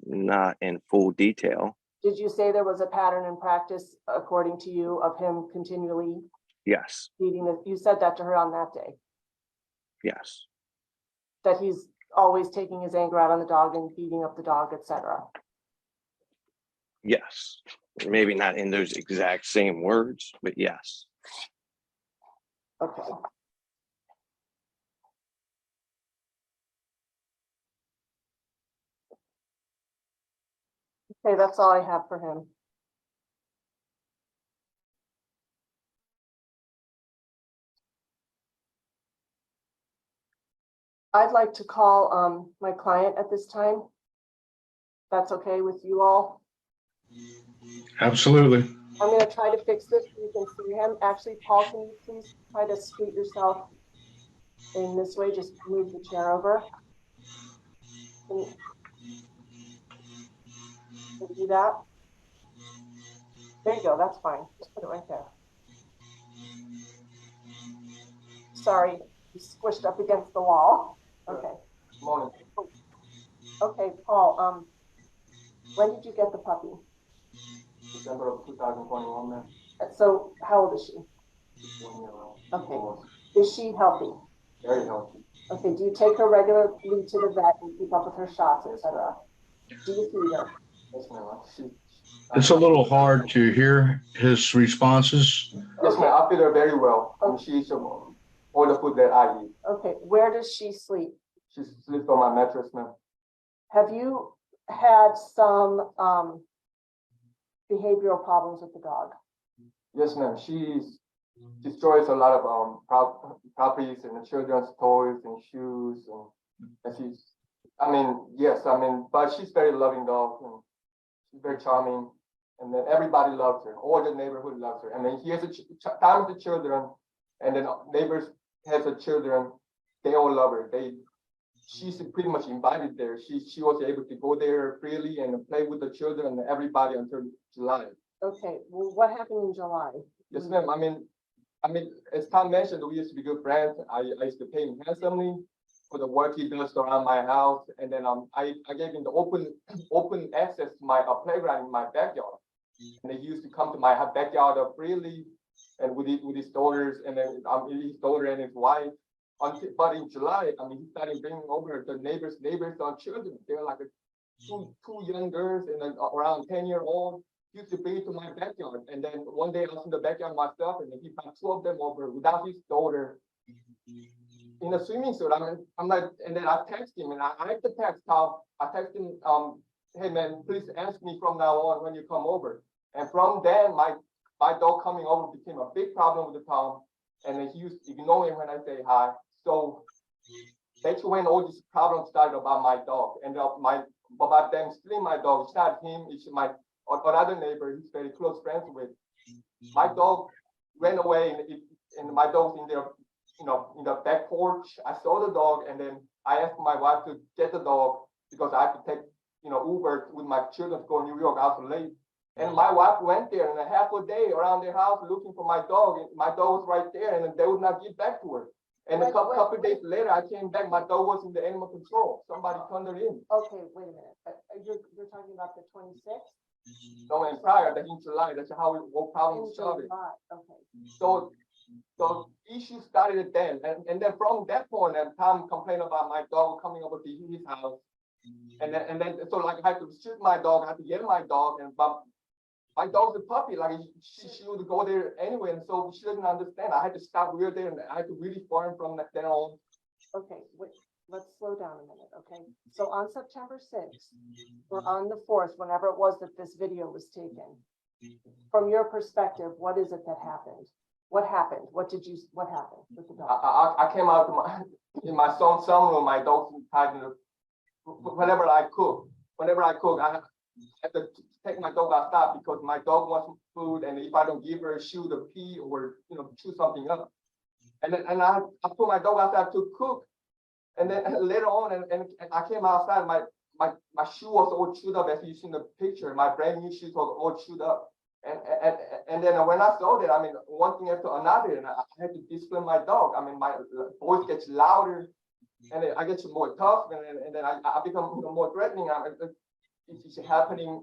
not in full detail. Did you say there was a pattern in practice, according to you, of him continually Yes, beating the, you said that to her on that day, yes, that he's always taking his anger out on the dog and beating up the dog, etc. yes. Maybe not in those exact same words, but yes. Okay. Okay, that's all I have for him. I'd like to call my client at this time. That's okay with you all? Absolutely. I'm gonna try to fix this so you can see him. Actually, Paul, can you please try to scoot yourself in this way? Just move the chair over. Can you do that? There you go, that's fine. Just put it right there. Sorry, you squished up against the wall. Okay. Morning. Okay, Paul, when did you get the puppy? December of 2021, man. So how old is she? 1 year old. Okay. Almost. Is she healthy? Very healthy. Okay, do you take her regularly to the vet and keep up with her shots, etc.? Do you feed her? Yes, ma'am. It's a little hard to hear his responses. Yes, ma'am. I feed her very well. And she eats all the food that I eat. Okay, where does she sleep? She sleeps on my mattress, ma'am. Have you had some behavioral problems with the dog? Yes, ma'am. She destroys a lot of properties and the children's toys and shoes, and she's, I mean, yes, I mean, but she's very loving dog and she's very charming, and then everybody loves her. All the neighborhood loves her. I mean, he has a time with the children, and then neighbors has the children. They all love her. She's pretty much invited there. She was able to go there freely and play with the children and everybody until July. Okay, well, what happened in July? Yes, ma'am. I mean, as Tom mentioned, we used to be good friends. I used to pay him handsomely for the work he does around my house, and then I gave him the open access to my playground in my backyard, and he used to come to my backyard freely, and with his daughters, and then his daughter and his wife. But in July, I mean, he started bringing over the neighbors' children. They're like two young girls and then around 10-year-old. He used to bring it to my backyard, and then one day I was in the backyard myself, and he brought 2 of them over without his daughter in a swimming suit. I'm like, and then I text him, and I have to text Tom. I text him, hey man, please ask me from now on when you come over. And from then, my dog coming over became a big problem with the Tom, and then he used to ignore him when I say hi. So that's when all these problems started about my dog, and about them stealing my dog. It's not him, it's my another neighbor he's very close friends with. My dog ran away, and my dog's in there, in the back porch. I saw the dog, and then I asked my wife to get the dog because I had to take, Uber with my children to go to New York. I was late. And my wife went there and a half a day around their house looking for my dog. And my dog was right there, and they would not get back to her. And a couple of days later, I came back. My dog was in the animal control. Somebody turned her in. Okay, wait a minute. You're talking about the 26th? No, and prior, that in July, that's how what problem started. Okay. So issue started then, and then from that point, and Tom complained about my dog coming over to his house, and then so like I had to shoot my dog, I had to get my dog, but my dog's a puppy, like she would go there anyway, and so she doesn't understand. I had to stop real there, and I had to really farm from that then on. Okay, wait, let's slow down a minute, okay? So on September 6th, or on the 4th, whenever it was that this video was taken, from your perspective, what is it that happened? What happened? What happened with the dog? I came out to in my son's room. My dog's tied in whenever I cook, I have to take my dog outside because my dog wants food, and if I don't give her, she would pee or chew something up. And then, I put my dog outside to cook. And then later on, and I came outside, my shoe was all chewed up, as you see in the picture. My brand new shoes was all chewed up. And then when I saw that, I mean, one thing after another, and I had to discipline my dog. I mean, my voice gets louder, and then I get more tough, and then I become more threatening. I mean, it's happening,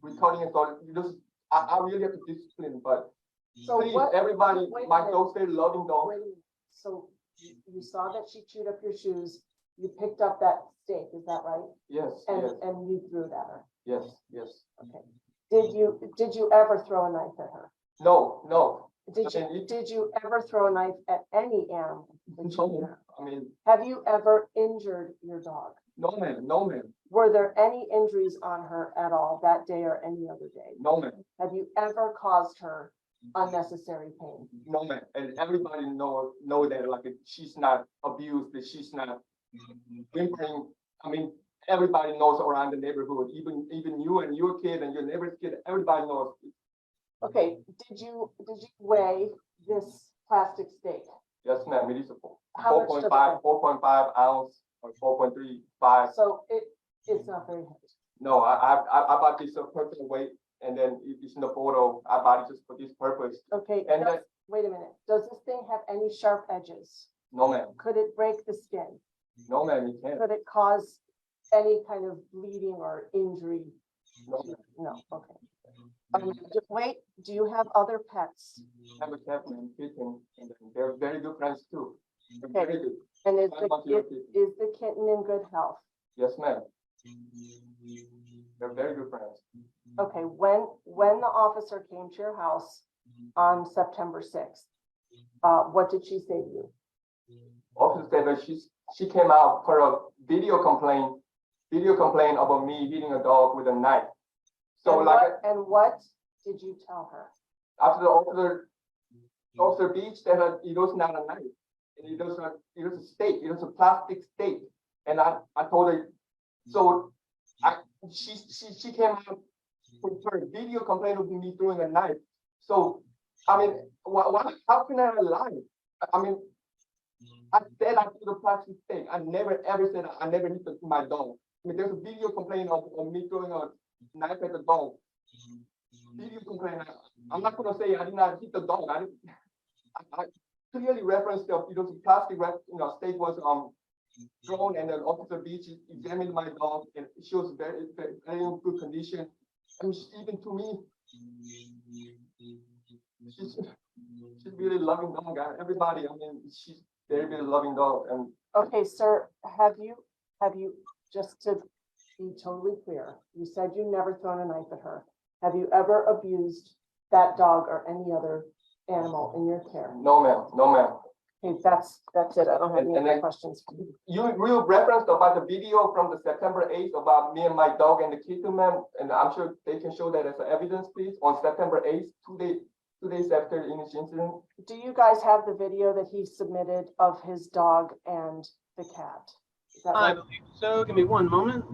recording it. So I really have to discipline. But So please, what? everybody, Wait a my minute. dog's very loving dog. Wait a minute. So you saw that she chewed up your shoes. You picked up that steak, is that right? Yes, And yes, and you threw it at her. yes, yes. Okay. Did you ever throw a knife at her? No, no. Did you ever throw a knife at any animal? that you knew? No, I mean, Have you ever injured your dog? no, man, no, man, Were there any injuries on her at all that day or any other day? no, man. Have you ever caused her unnecessary pain? No, man, and everybody know that, like, she's not abused, that she's not whimpering. I mean, everybody knows around the neighborhood, even you and your kid and your neighbor's kid, everybody knows. Okay, did you weigh this plastic steak? Yes, ma'am, it is a How much does it 4.5 ounce or 4.35. So it's not very heavy. No, I bought this a personal weight, and then it's in the photo. I bought it just for this purpose. Okay, And wait a minute. Does this thing have any sharp edges? no, ma'am, Could it break the skin? no, ma'am, you can't. Could it cause any kind of bleeding or injury? No, ma'am. No, okay. Wait, do you have other pets? I have a cat, man, kitten, and they're very good friends too. They're Okay. very good. And is I want your kitten. the kitten in good health? Yes, ma'am. They're very good friends. Okay, when the officer came to your house on September 6th, what did she say to you? Officer said that she came out for a video complaint about me hitting a dog with a knife. So And what did you tell her? after the officer Beach said that it was not a knife, and it was a steak, it was a plastic steak, and I told her. So she came out for a video complaint of me throwing a knife. So I mean, how can I lie? I mean, I said I threw the plastic steak. I never ever said I never hit my dog. I mean, there's a video complaint of me throwing a knife at the dog. Video complaint. I'm not gonna say I did not hit the dog. I clearly referenced the plastic steak was thrown, and then Officer Beach examined my dog, and she was very in good condition. I mean, even to me, she's really loving dog. Everybody, I mean, she's very loving dog. And Okay, sir, have you, just to be totally clear, you said you never thrown a knife at her. Have you ever abused that dog or any other animal in your care? no, ma'am, no, ma'am. Okay, that's it. I don't have any And other then- questions for you. You referenced about the video from the September 8th about me and my dog and the kitten, ma'am, and I'm sure they can show that as evidence, please, on September 8th, 2 days after the incident. Do you guys have the video that he submitted of his dog and the cat? Is that I right? believe so. Give me one moment.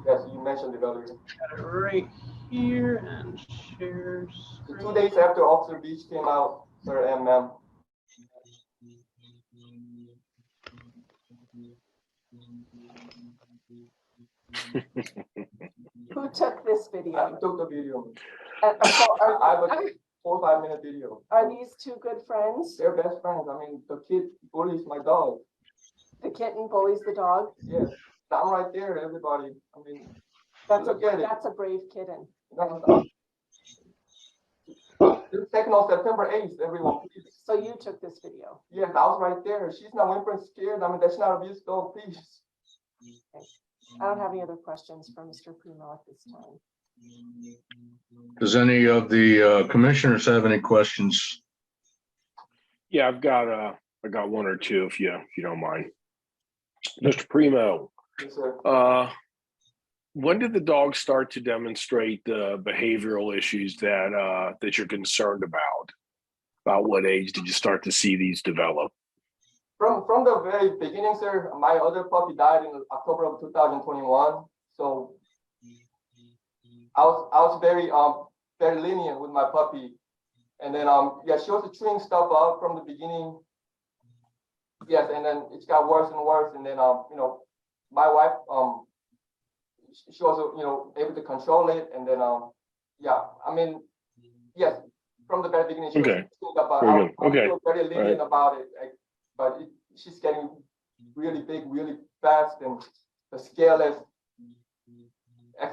Yes, you mentioned it earlier. Got it right here and share So screen. 2 days after Officer Beach came out, sir and ma'am. Who took this I video? took the video. So I have a 4 or 5 minute video. are these two good friends? They're best friends. I mean, the kid bullies my dog. The kitten bullies the dog? Yes, I'm right there, everybody. I mean, That's look at it. that's a brave kitten. No. It's taken on September 8th, everyone, please. So you took this video. Yes, I was right there. She's not whimpering scared. I mean, that's not abuse, dog, please. I don't have any other questions for Mr. Primo at this time. Does any of the commissioners have any questions? Yeah, I got one or two if you don't mind. Mr. Primo, Yes, sir. when did the dog start to demonstrate the behavioral issues that you're concerned about? About what age did you start to see these develop? From the very beginning, sir, my other puppy died in October of 2021. So I was very lenient with my puppy. And then yeah, she was chewing stuff up from the beginning. Yes, and then it got worse and worse, and then you know, my wife she also, you know, able to control it, and then yeah, I mean, yes, from the very beginning she was Okay. thinking about, Very I good. was Okay. still very lenient about it, but she's getting really big, really fast, and the scale is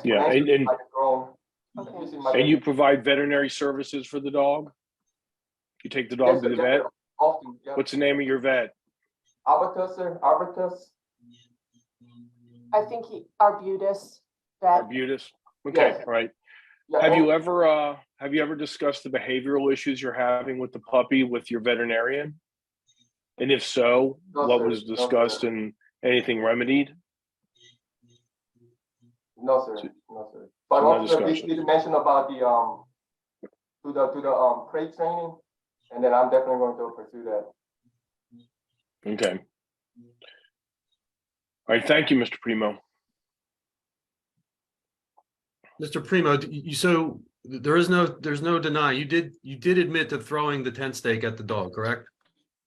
Yeah, exponentially like grown. Okay. This is my and you baby. provide veterinary services for the dog? You take the dog Yes, to the sir, vet? sir. Often, yeah. What's the name of your vet? Arbutus, sir, Arbutus. I think Arbutus, that, Arbutus? Okay, Yes. all right. Yeah, Have you and- ever discussed the behavioral issues you're having with the puppy with your veterinarian? And if so, No, what sir. was No, discussed sir. and anything remedied? No, sir. No, sir. But no also we discussion. did mention about the to the crate training, and then I'm definitely going to pursue that. Okay. All right, thank you, Mr. Primo. Mr. Primo, so there's no denying, you did admit to throwing the tent stake at the dog, correct?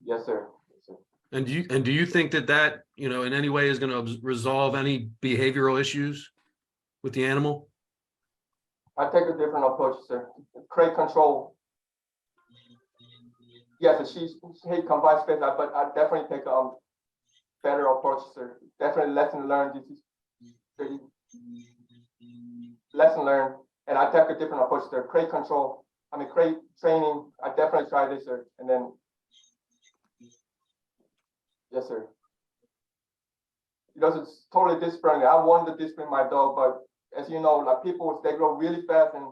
Yes, sir. Yes, sir. And do you think that, you know, in any way is going to resolve any behavioral issues with the animal? I take a different approach, sir. Crate control. Yes, she combines space, but I definitely take a better approach, sir. Definitely lesson learned. This is lesson learned, and I take a different approach, sir. Crate control. I mean, crate training. I definitely try this, sir, and then. Yes, sir. Because it's totally disciplined. I wanted to discipline my dog, but as you know, like people, they grow really fast, and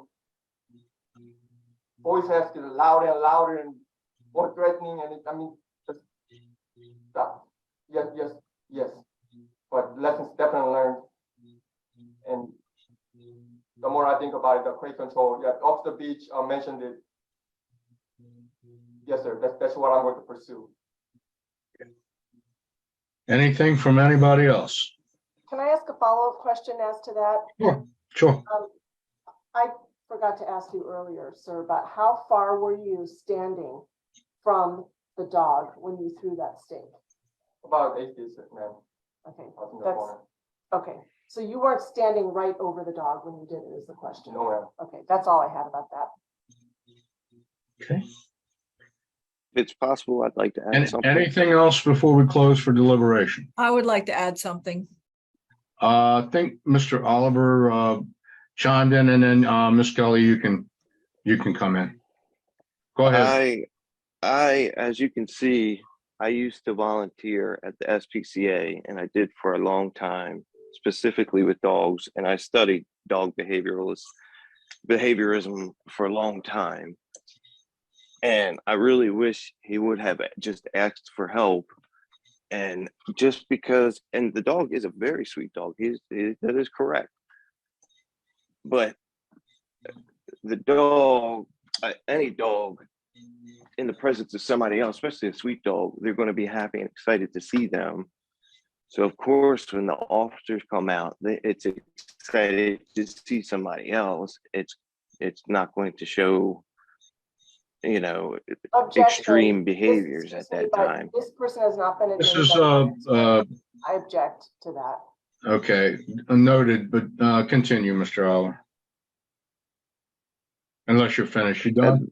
voice has to louder and louder and more threatening. And I mean, stop. Yes. But lessons definitely learned. And the more I think about it, the crate control. Yeah, off the beach, I mentioned it. Yes, sir. That's what I'm going to pursue. Anything from anybody else? can I ask a follow-up question as to that? Sure. I forgot to ask you earlier, sir, but how far were you standing from the dog when you threw that stake? About 8 feet, ma'am. Okay, I was in the that's, corner. okay. So you weren't standing right over the dog when you did it is the question. No, ma'am. Okay, that's all I had about that. Okay. If it's possible, I'd like to add something. Anything else before we close for deliberation? I would like to add something. I think Mr. Oliver chimed in, and then Ms. Kelly, you can come in. Go ahead. I, as you can see, I used to volunteer at the SPCA, and I did for a long time, specifically with dogs. And I studied dog behaviorism for a long time. And I really wish he would have just asked for help. And just because, and the dog is a very sweet dog. That is correct. But the dog, any dog in the presence of somebody else, especially a sweet dog, they're going to be happy and excited to see them. So of course, when the officers come out, it's excited to see somebody else. It's not going to show, you know, Objection. extreme behaviors at that But time. this person has not been This admitted. is I object to that. okay, noted, but continue, Mr. Oliver. Unless you're finished, you done?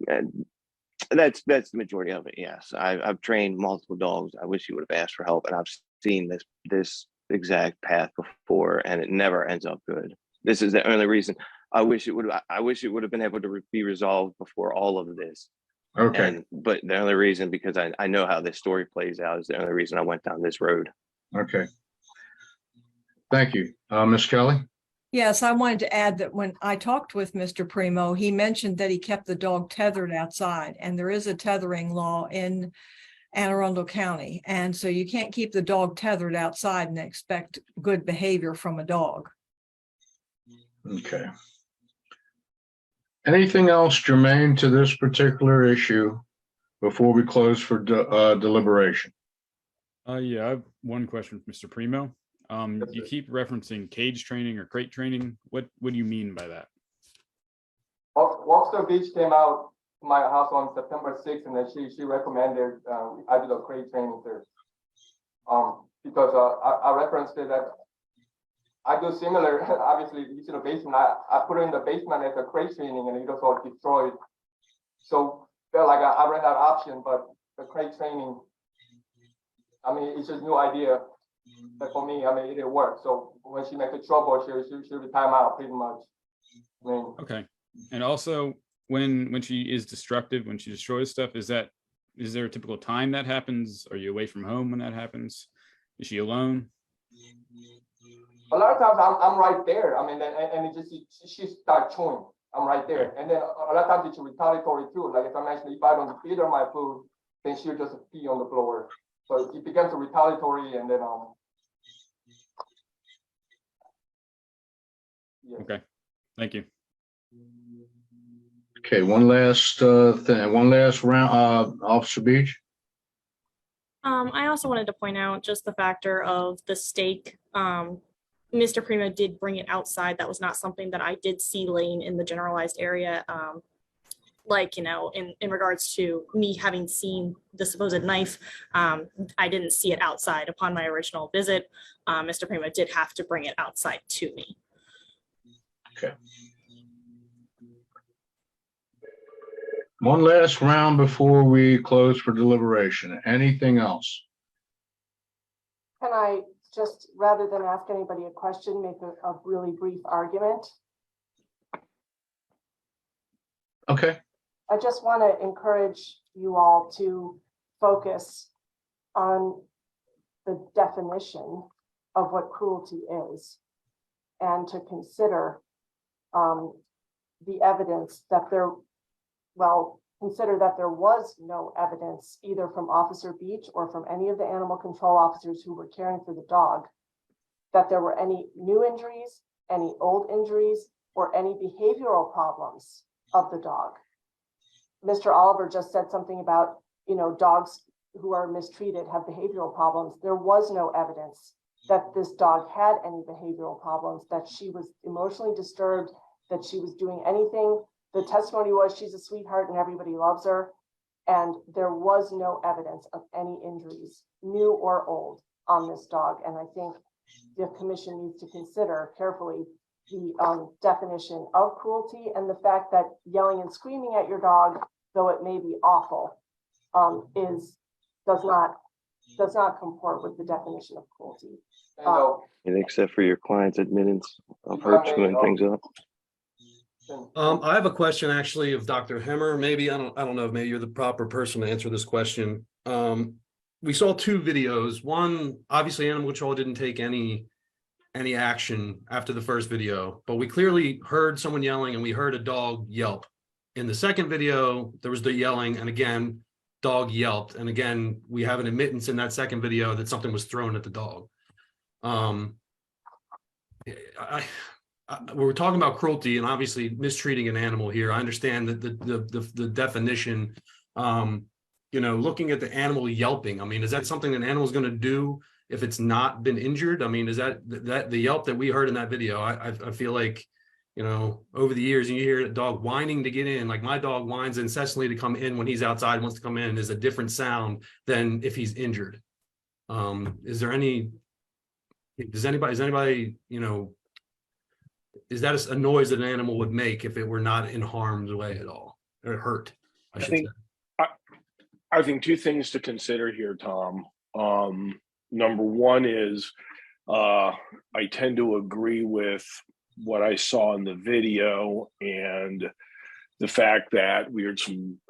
That's the majority of it. Yes, I've trained multiple dogs. I wish he would have asked for help, and I've seen this exact path before, and it never ends up good. This is the only reason I wish it would have been able to be resolved before all of this. Okay. But the only reason, because I know how this story plays out, is the only reason I went down this road. Okay. Thank you, Ms. Kelly. Yes, I wanted to add that when I talked with Mr. Primo, he mentioned that he kept the dog tethered outside, and there is a tethering law in Anne Arundel County. And so you can't keep the dog tethered outside and expect good behavior from a dog. Okay. Anything else germane to this particular issue before we close for deliberation? Yeah, I have one question for Mr. Primo. You keep referencing cage training or crate training. What do you mean by that? Walker Beach came out to my house on September 6th, and then she recommended I do the crate training there. Because I referenced it that I do similar. Obviously, you see the basement. I put it in the basement as a crate training, and it was all destroyed. So felt like I ran out of option, but the crate training, I mean, it's just new idea. But for me, I mean, it didn't work. So when she makes a trouble, she'll be time out pretty much. I mean, Okay. And also, when she is destructive, when she destroys stuff, is there a typical time that happens? Are you away from home when that happens? Is she alone? a lot of times I'm right there. I mean, and it just she starts chewing. I'm right there, and then a lot of times it's retaliatory too. Like if I mentioned, if I don't feed her my food, then she'll just pee on the floor. So it becomes a retaliatory, and then yeah. Okay, thank you. Okay, one last thing, one last round, Officer Beach. I also wanted to point out just the factor of the stake. Mr. Primo did bring it outside. That was not something that I did see laying in the generalized area. Like, you know, in regards to me having seen the supposed knife, I didn't see it outside upon my original visit. Mr. Primo did have to bring it outside to me. Okay. One last round before we close for deliberation. Anything else? Can I just, rather than ask anybody a question, make a really brief argument? Okay. I just want to encourage you all to focus on the definition of what cruelty is and to consider the evidence that consider that there was no evidence either from Officer Beach or from any of the animal control officers who were caring for the dog, that there were any new injuries, any old injuries, or any behavioral problems of the dog. Mr. Oliver just said something about, you know, dogs who are mistreated have behavioral problems. There was no evidence that this dog had any behavioral problems, that she was emotionally disturbed, that she was doing anything. The testimony was she's a sweetheart and everybody loves her. And there was no evidence of any injuries, new or old, on this dog. And I think the commission needs to consider carefully the definition of cruelty and the fact that yelling and screaming at your dog, though it may be awful, does not comport with the definition of cruelty. And except for your client's admittance of her chewing things up. I have a question actually of Dr. Hemmer. Maybe I don't know if maybe you're the proper person to answer this question. We saw two videos. One, obviously animal control didn't take any action after the first video, but we clearly heard someone yelling and we heard a dog yelp. In the second video, there was the yelling and again, dog yelped. And again, we have an admittance in that second video that something was thrown at the dog. We're talking about cruelty and obviously mistreating an animal here. I understand that the definition, you know, looking at the animal yelping. I mean, is that something an animal is going to do if it's not been injured? I mean, is that the yelp that we heard in that video? I feel like, you know, over the years, you hear a dog whining to get in. Like my dog whines incessantly to come in when he's outside, wants to come in, is a different sound than if he's injured. Is anybody, you know, is that a noise that an animal would make if it were not in harm's way at all or hurt? I think two things to consider here, Tom. Number one is I tend to agree with what I saw in the video and the fact that we heard some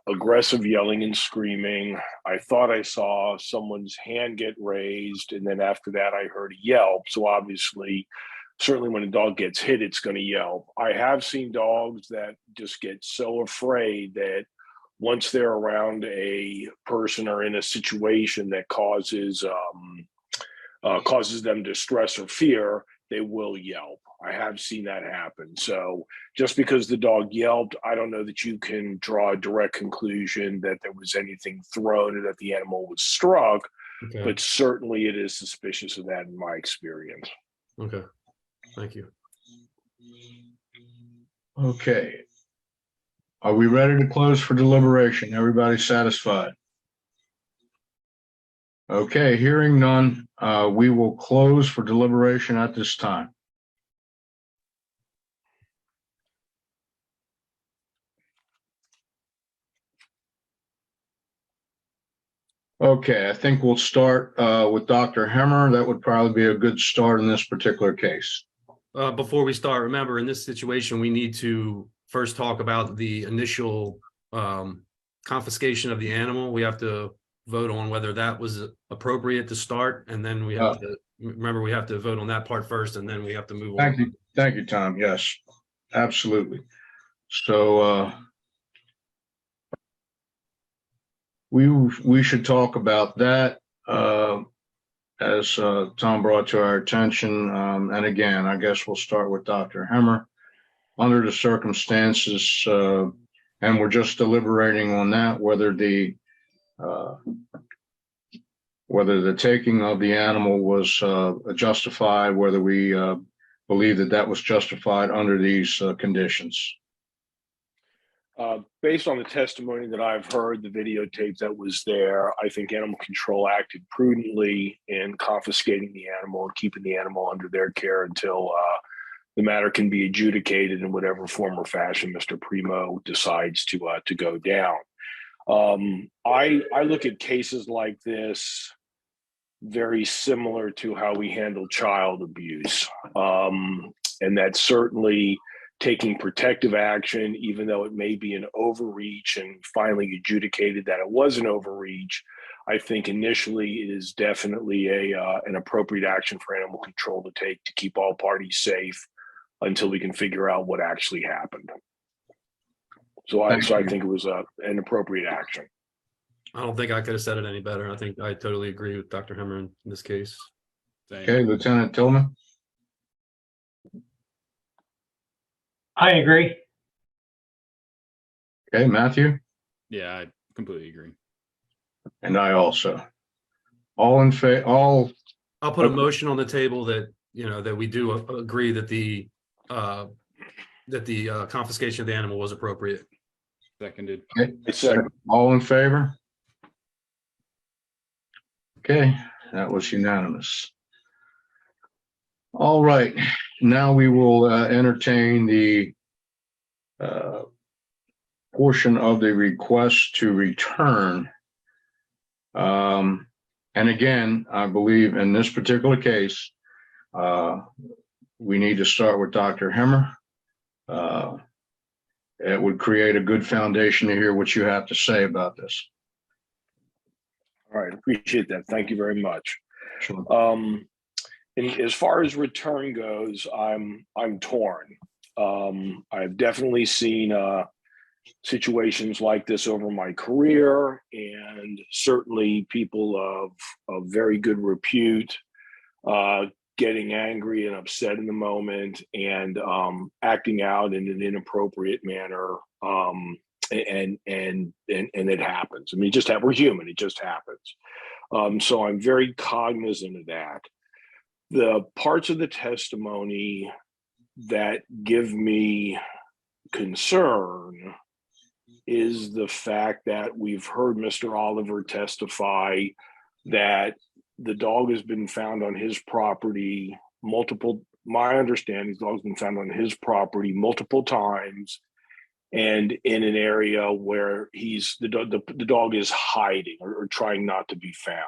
aggressive yelling and screaming. I thought I saw someone's hand get raised, and then after that I heard a yelp. So obviously, certainly when a dog gets hit, it's going to yelp. I have seen dogs that just get so afraid that once they're around a person or in a situation that causes them distress or fear, they will yelp. I have seen that happen. So just because the dog yelped, I don't know that you can draw a direct conclusion that there was anything thrown or that the animal was struck, Okay. but certainly it is suspicious of that in my experience. Okay. Thank you. Okay. Are we ready to close for deliberation? Everybody satisfied? Okay, hearing none, we will close for deliberation at this time. Okay, I think we'll start with Dr. Hemmer. That would probably be a good start in this particular case. Before we start, remember, in this situation, we need to first talk about the initial confiscation of the animal. We have to vote on whether that was appropriate to start, and then we have to remember we have to vote on that part first, and then we have to move on. Thank you, Tom. Yes, absolutely. So we should talk about that as Tom brought to our attention. And again, I guess we'll start with Dr. Hemmer. Under the circumstances, and we're just deliberating on that, whether the taking of the animal was justified, whether we believe that that was justified under these conditions. Based on the testimony that I've heard, the videotape that was there, I think Animal Control acted prudently in confiscating the animal and keeping the animal under their care until the matter can be adjudicated in whatever form or fashion Mr. Primo decides to go down. I look at cases like this very similar to how we handle child abuse, and that's certainly taking protective action, even though it may be an overreach, and finally adjudicated that it was an overreach. I think initially it is definitely an appropriate action for Animal Control to take to keep all parties safe until we can figure out what actually happened. So I think it was an appropriate action. I don't think I could have said it any better. I think I totally agree with Dr. Hemmer in this case. Okay, Lieutenant Tillman. I agree. Okay, Matthew. Yeah, I completely agree. And I also. All in favor? I'll put a motion on the table that, you know, that we do agree that the confiscation of the animal was appropriate. Seconded. Okay. All in favor? Okay, that was unanimous. All right, now we will entertain the portion of the request to return. And again, I believe in this particular case, we need to start with Dr. Hemmer. It would create a good foundation to hear what you have to say about this. All right, appreciate that. Thank you very much. Sure. And as far as return goes, I'm torn. I've definitely seen situations like this over my career, and certainly people of very good repute getting angry and upset in the moment and acting out in an inappropriate manner. And it happens. I mean, we're human. It just happens. So I'm very cognizant of that. The parts of the testimony that give me concern is the fact that we've heard Mr. Oliver testify that the dog has been found on his property my understanding is the dog's been found on his property multiple times, and in an area where the dog is hiding or trying not to be found.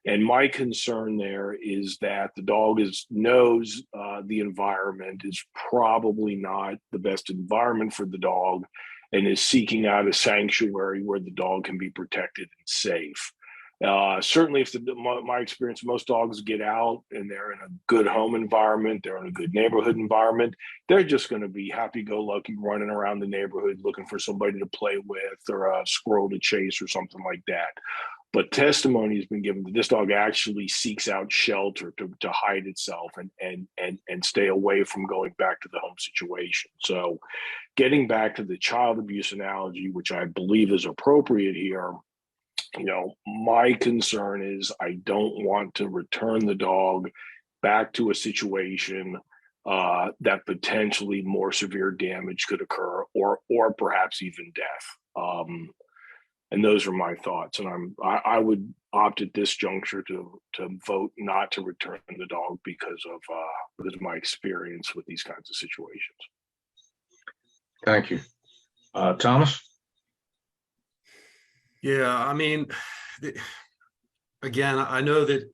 And my concern there is that the dog knows the environment is probably not the best environment for the dog, and is seeking out a sanctuary where the dog can be protected and safe. Certainly, if my experience, most dogs get out and they're in a good home environment, they're in a good neighborhood environment, they're just going to be happy-go-lucky running around the neighborhood looking for somebody to play with or a squirrel to chase or something like that. But testimony has been given that this dog actually seeks out shelter to hide itself and stay away from going back to the home situation. So getting back to the child abuse analogy, which I believe is appropriate here, you know, my concern is I don't want to return the dog back to a situation that potentially more severe damage could occur or perhaps even death. And those are my thoughts. And I would opt at this juncture to vote not to return the dog because of my experience with these kinds of situations. Thank you. Thomas? Yeah, I mean, again, I know that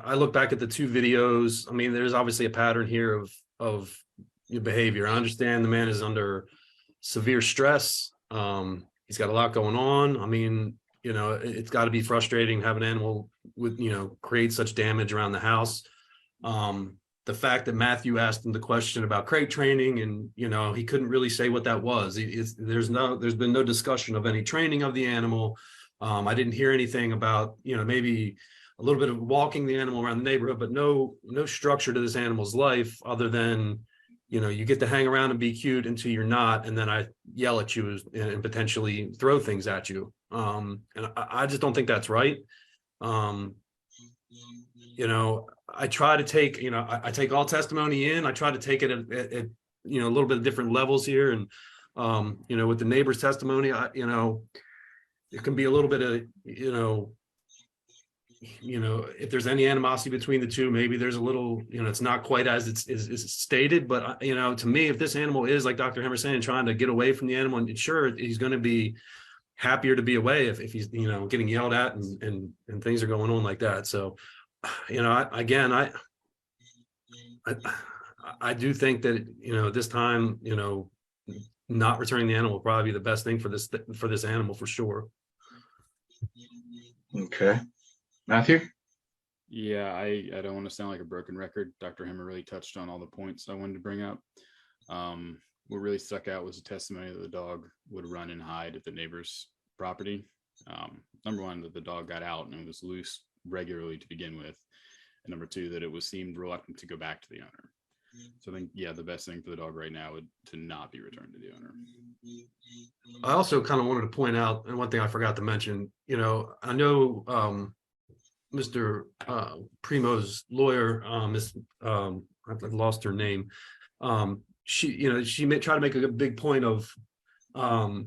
I look back at the two videos. I mean, there's obviously a pattern here of your behavior. I understand the man is under severe stress. He's got a lot going on. I mean, you know, it's got to be frustrating to have an animal with, you know, create such damage around the house. The fact that Matthew asked him the question about crate training, and, you know, he couldn't really say what that was. There's been no discussion of any training of the animal. I didn't hear anything about, you know, maybe a little bit of walking the animal around the neighborhood, but no structure to this animal's life other than, you know, you get to hang around and be cute until you're not, and then I yell at you and potentially throw things at you. And I just don't think that's right. You know, I try to take, you know, I take all testimony in. I try to take it at you know, a little bit of different levels here. And, you know, with the neighbor's testimony, you know, it can be a little bit of, you know, if there's any animosity between the two, maybe there's a little, you know, it's not quite as it's stated, but, you know, to me, if this animal is, like Dr. Hemmer saying, trying to get away from the animal, and sure, he's going to be happier to be away if he's, you know, getting yelled at and things are going on like that. So, you know, I do think that, you know, this time, you know, not returning the animal will probably be the best thing for this animal for sure. Okay. Matthew? Yeah, I don't want to sound like a broken record. Dr. Hemmer really touched on all the points I wanted to bring up. What really stuck out was the testimony that the dog would run and hide at the neighbor's property. Number one, that the dog got out and it was loose regularly to begin with. And number two, that it seemed reluctant to go back to the owner. So I think, yeah, the best thing for the dog right now would to not be returned to the owner. I also kind of wanted to point out, and one thing I forgot to mention, you know, I know Mr. Primo's lawyer, I've lost her name. She, you know, she may try to make a big point of, oh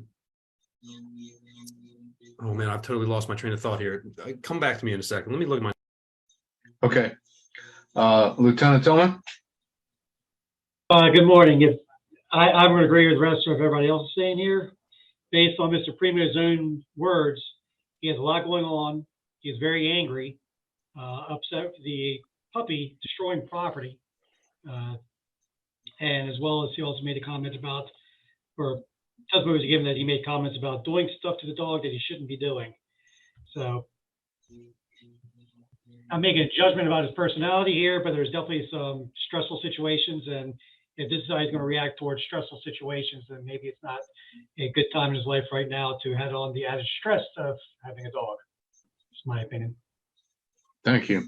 man, I've totally lost my train of thought here. Come back to me in a second. Let me look at my. Okay. Lieutenant Tillman? Good morning. I would agree with the rest of everybody else is saying here. Based on Mr. Primo's own words, he has a lot going on. He is very angry, upset with the puppy destroying property. And as well as he also made a comment about, or testimony was given that he made comments about doing stuff to the dog that he shouldn't be doing. So I'm making a judgment about his personality here, but there's definitely some stressful situations. And if this is how he's going to react towards stressful situations, then maybe it's not a good time in his life right now to head on the added stress of having a dog. That's my opinion. Thank you.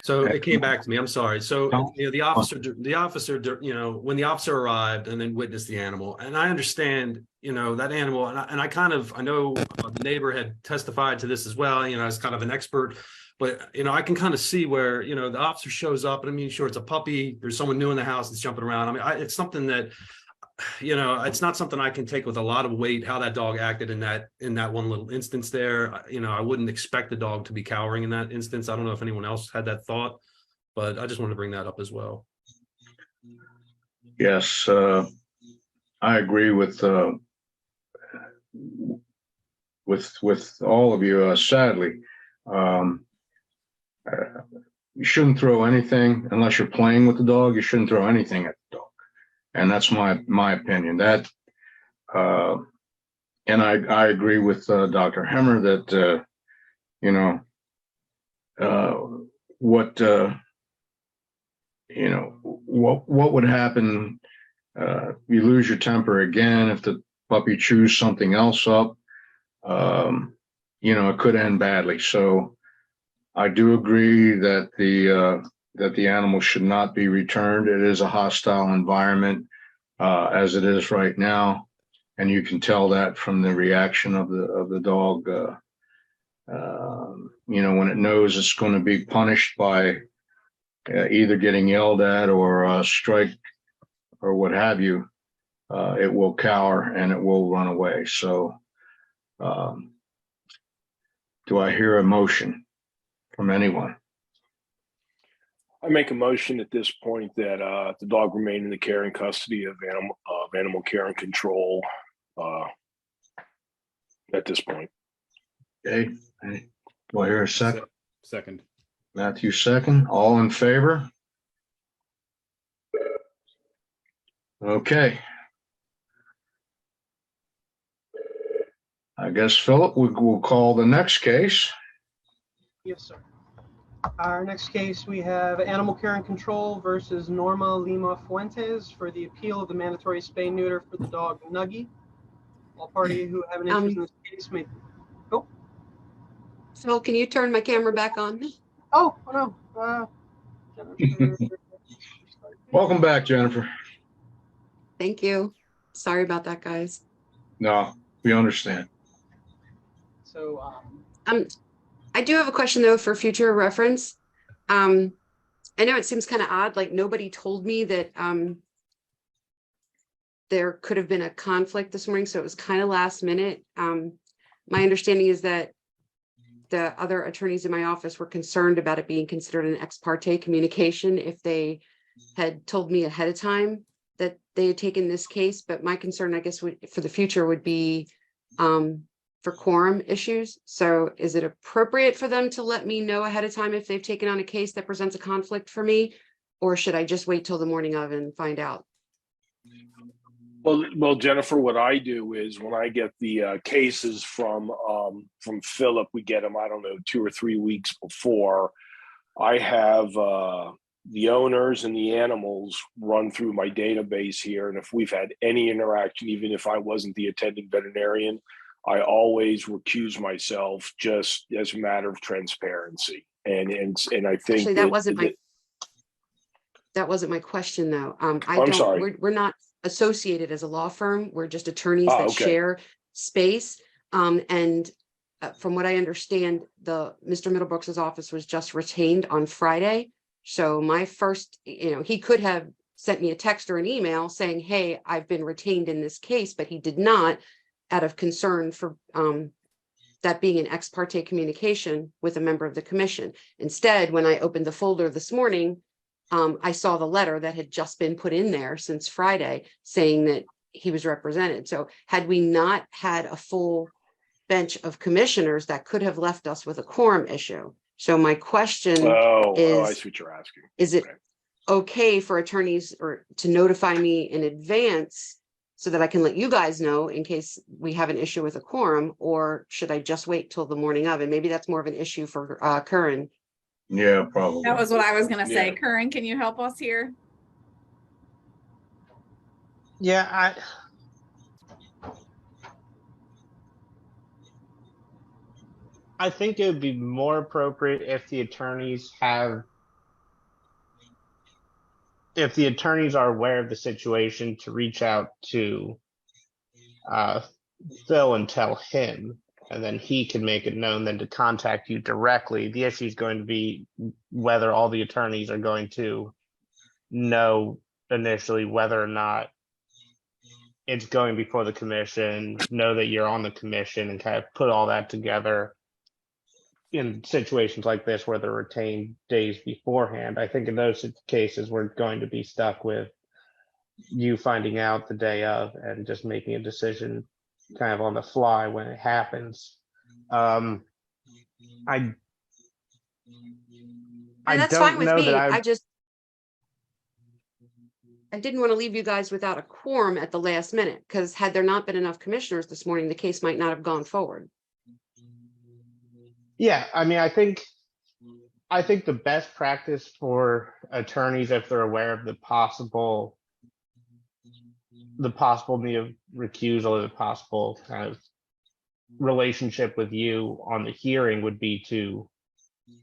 So it came back to me. I'm sorry. So, you know, the officer, you know, when the officer arrived and then witnessed the animal, and I understand, you know, that animal, and I know the neighbor had testified to this as well, you know, as kind of an expert, but, you know, I can kind of see where, you know, the officer shows up and I mean, sure, it's a puppy. There's someone new in the house that's jumping around. I mean, it's something that, you know, it's not something I can take with a lot of weight, how that dog acted in that one little instance there. You know, I wouldn't expect the dog to be cowering in that instance. I don't know if anyone else had that thought, but I just wanted to bring that up as well. Yes, I agree with all of you. Sadly, you shouldn't throw anything unless you're playing with the dog. You shouldn't throw anything at the dog. And that's my opinion. That, and I agree with Dr. Hemmer that you know, what would happen? You lose your temper again if the puppy chews something else up. You know, it could end badly. So I do agree that the animal should not be returned. It is a hostile environment as it is right now, and you can tell that from the reaction of the dog. You know, when it knows it's going to be punished by either getting yelled at or strike or what have you, it will cower and it will run away. So Do I hear a motion from anyone? I make a motion at this point that the dog remain in the care and custody of animal care and control at this point. Okay. Do I hear a second? Second. Matthew, second. All in favor? Okay. I guess, Philip, we'll call the next case. Yes, sir. Our next case, we have Animal Care and Control versus Norma Lima Fuentes for the appeal of the mandatory spay neuter for the dog Nuggy. All parties who have an interest in this case may. Oh. Phil, can you turn my camera back on? Oh no. Jennifer. Welcome back, Jennifer. Thank you. Sorry about that, guys. No, we understand. So, I do have a question though for future reference. I know it seems kind of odd, like nobody told me that there could have been a conflict this morning, so it was kind of last minute. My understanding is that the other attorneys in my office were concerned about it being considered an ex parte communication if they had told me ahead of time that they had taken this case. But my concern, I guess, for the future would be for quorum issues. So is it appropriate for them to let me know ahead of time if they've taken on a case that presents a conflict for me? Or should I just wait till the morning of and find out? Well, Jennifer, what I do is when I get the cases from Philip, we get them, I don't know, 2 or 3 weeks before. I have the owners and the animals run through my database here. And if we've had any interaction, even if I wasn't the attending veterinarian, I always recuse myself just as a matter of transparency. And I think actually that wasn't my question though. I'm sorry. We're not associated as a law firm. We're just attorneys that share space. And from what I understand, Mr. Middlebrooks' office was just retained on Friday. So my first, he could have sent me a text or an email saying, hey, I've been retained in this case, but he did not, out of concern for that being an ex parte communication with a member of the commission. Instead, when I opened the folder this morning, I saw the letter that had just been put in there since Friday saying that he was represented. So had we not had a full bench of commissioners, that could have left us with a quorum issue. So my question is, I see what you're asking. Is it okay for attorneys to notify me in advance so that I can let you guys know in case we have an issue with a quorum, or should I just wait till the morning of? And maybe that's more of an issue for Curran. Yeah, probably. That was what I was going to say. Curran, can you help us here? Yeah, I think it would be more appropriate if the attorneys are aware of the situation to reach out to Phil and tell him, and then he can make it known than to contact you directly. The issue is going to be whether all the attorneys are going to know initially whether or not it's going before the commission, know that you're on the commission, and kind of put all that together in situations like this where they're retained days beforehand. I think in those cases, we're going to be stuck with you finding out the day of and just making a decision kind of on the fly when it happens. And that's fine with me. I didn't want to leave you guys without a quorum at the last minute, because had there not been enough commissioners this morning, the case might not have gone forward. Yeah, I mean, I think the best practice for attorneys, if they're aware of the possible need of recusal or the possible kind of relationship with you on the hearing, would be to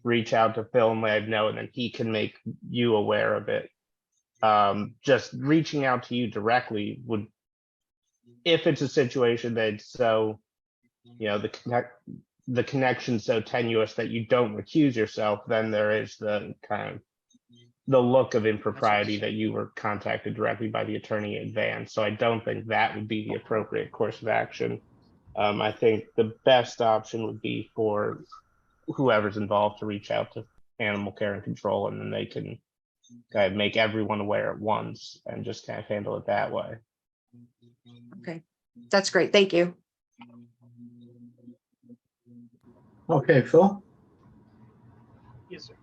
reach out to Phil and let him know, and then he can make you aware of it. Just reaching out to you directly would, if it's a situation that's so, the connection so tenuous that you don't recuse yourself, then there is the kind of the look of impropriety that you were contacted directly by the attorney in advance. So I don't think that would be the appropriate course of action. I think the best option would be for whoever's involved to reach out to animal care and control, and then they can kind of make everyone aware at once and just kind of handle it that way. Okay, that's great. Thank you. Okay, Phil? Yes, sir.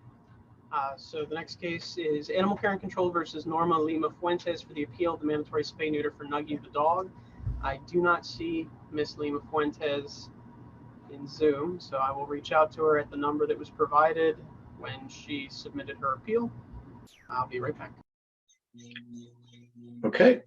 So the next case is Animal Care and Control versus Norma Lima Fuentes for the appeal of the mandatory spay neuter for Nuggy the dog. I do not see Miss Lima Fuentes in Zoom, so I will reach out to her at the number that was provided when she submitted her appeal. I'll be right back. Okay.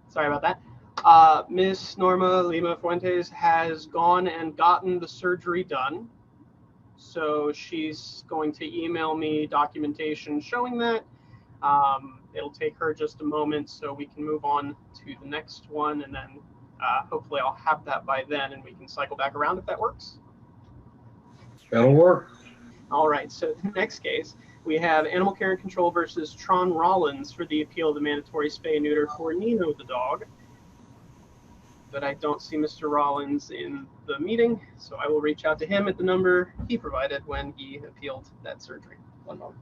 Sorry about that. Miss Norma Lima Fuentes has gone and gotten the surgery done. So she's going to email me documentation showing that. It'll take her just a moment so we can move on to the next one, and then hopefully I'll have that by then and we can cycle back around if that works. That'll work. All right, so the next case, we have Animal Care and Control versus Tron Rollins for the appeal of the mandatory spay neuter for Nino the dog. But I don't see Mr. Rollins in the meeting, so I will reach out to him at the number he provided when he appealed that surgery. One moment.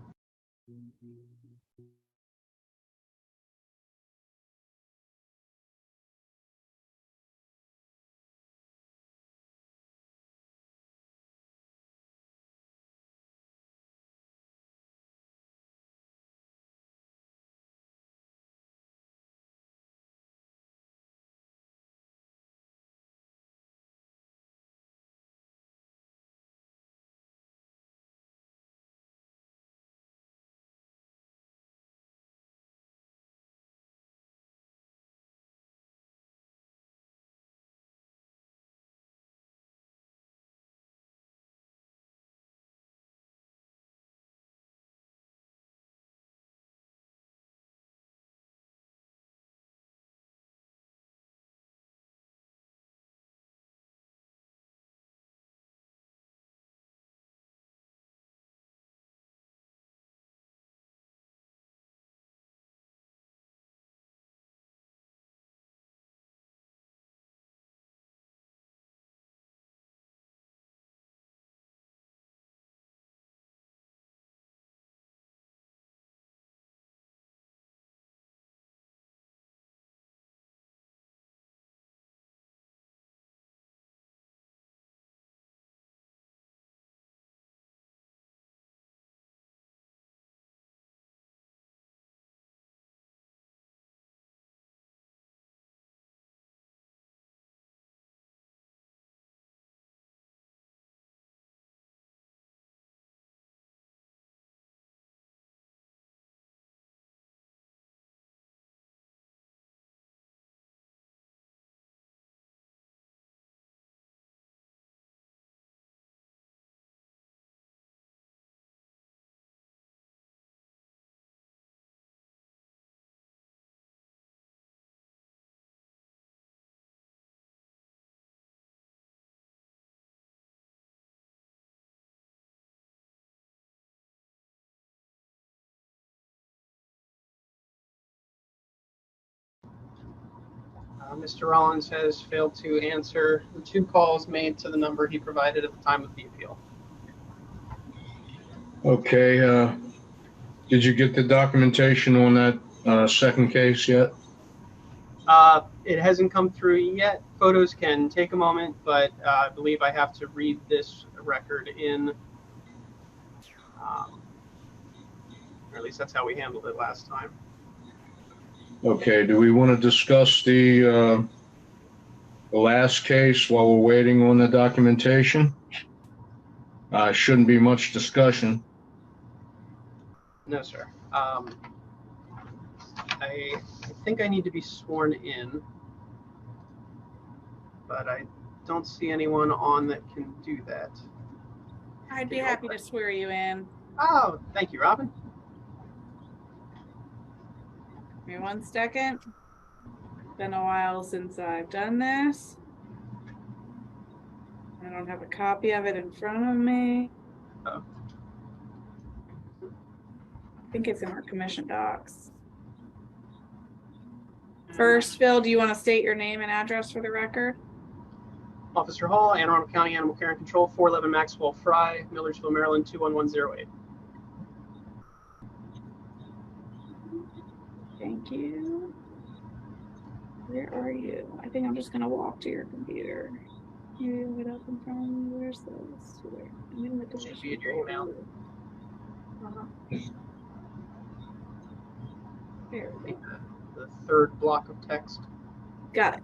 Mr. Rollins has failed to answer the 2 calls made to the number he provided at the time of the appeal. Okay, did you get the documentation on that second case yet? It hasn't come through yet. Photos can take a moment, but I believe I have to read this record in, or at least that's how we handled it last time. Okay, do we want to discuss the last case while we're waiting on the documentation? Shouldn't be much discussion. No, sir. I think I need to be sworn in, but I don't see anyone on that can do that. I'd be happy to swear you in. Oh, thank you, Robin. Give me 1 second. Been a while since I've done this. I don't have a copy of it in front of me. Oh. I think it's in our commission docs. First, Phil, do you want to state your name and address for the record? Officer Hall, Anne Arundel County Animal Care and Control, 411 Maxwell Fry, Millersville, Maryland, 21108. Thank you. Where are you? I think I'm just gonna walk to your computer. You have it up in front of me. Where's this? Where? I'm in the commission. Should be in your email. There we go. The 3rd block of text. Got it.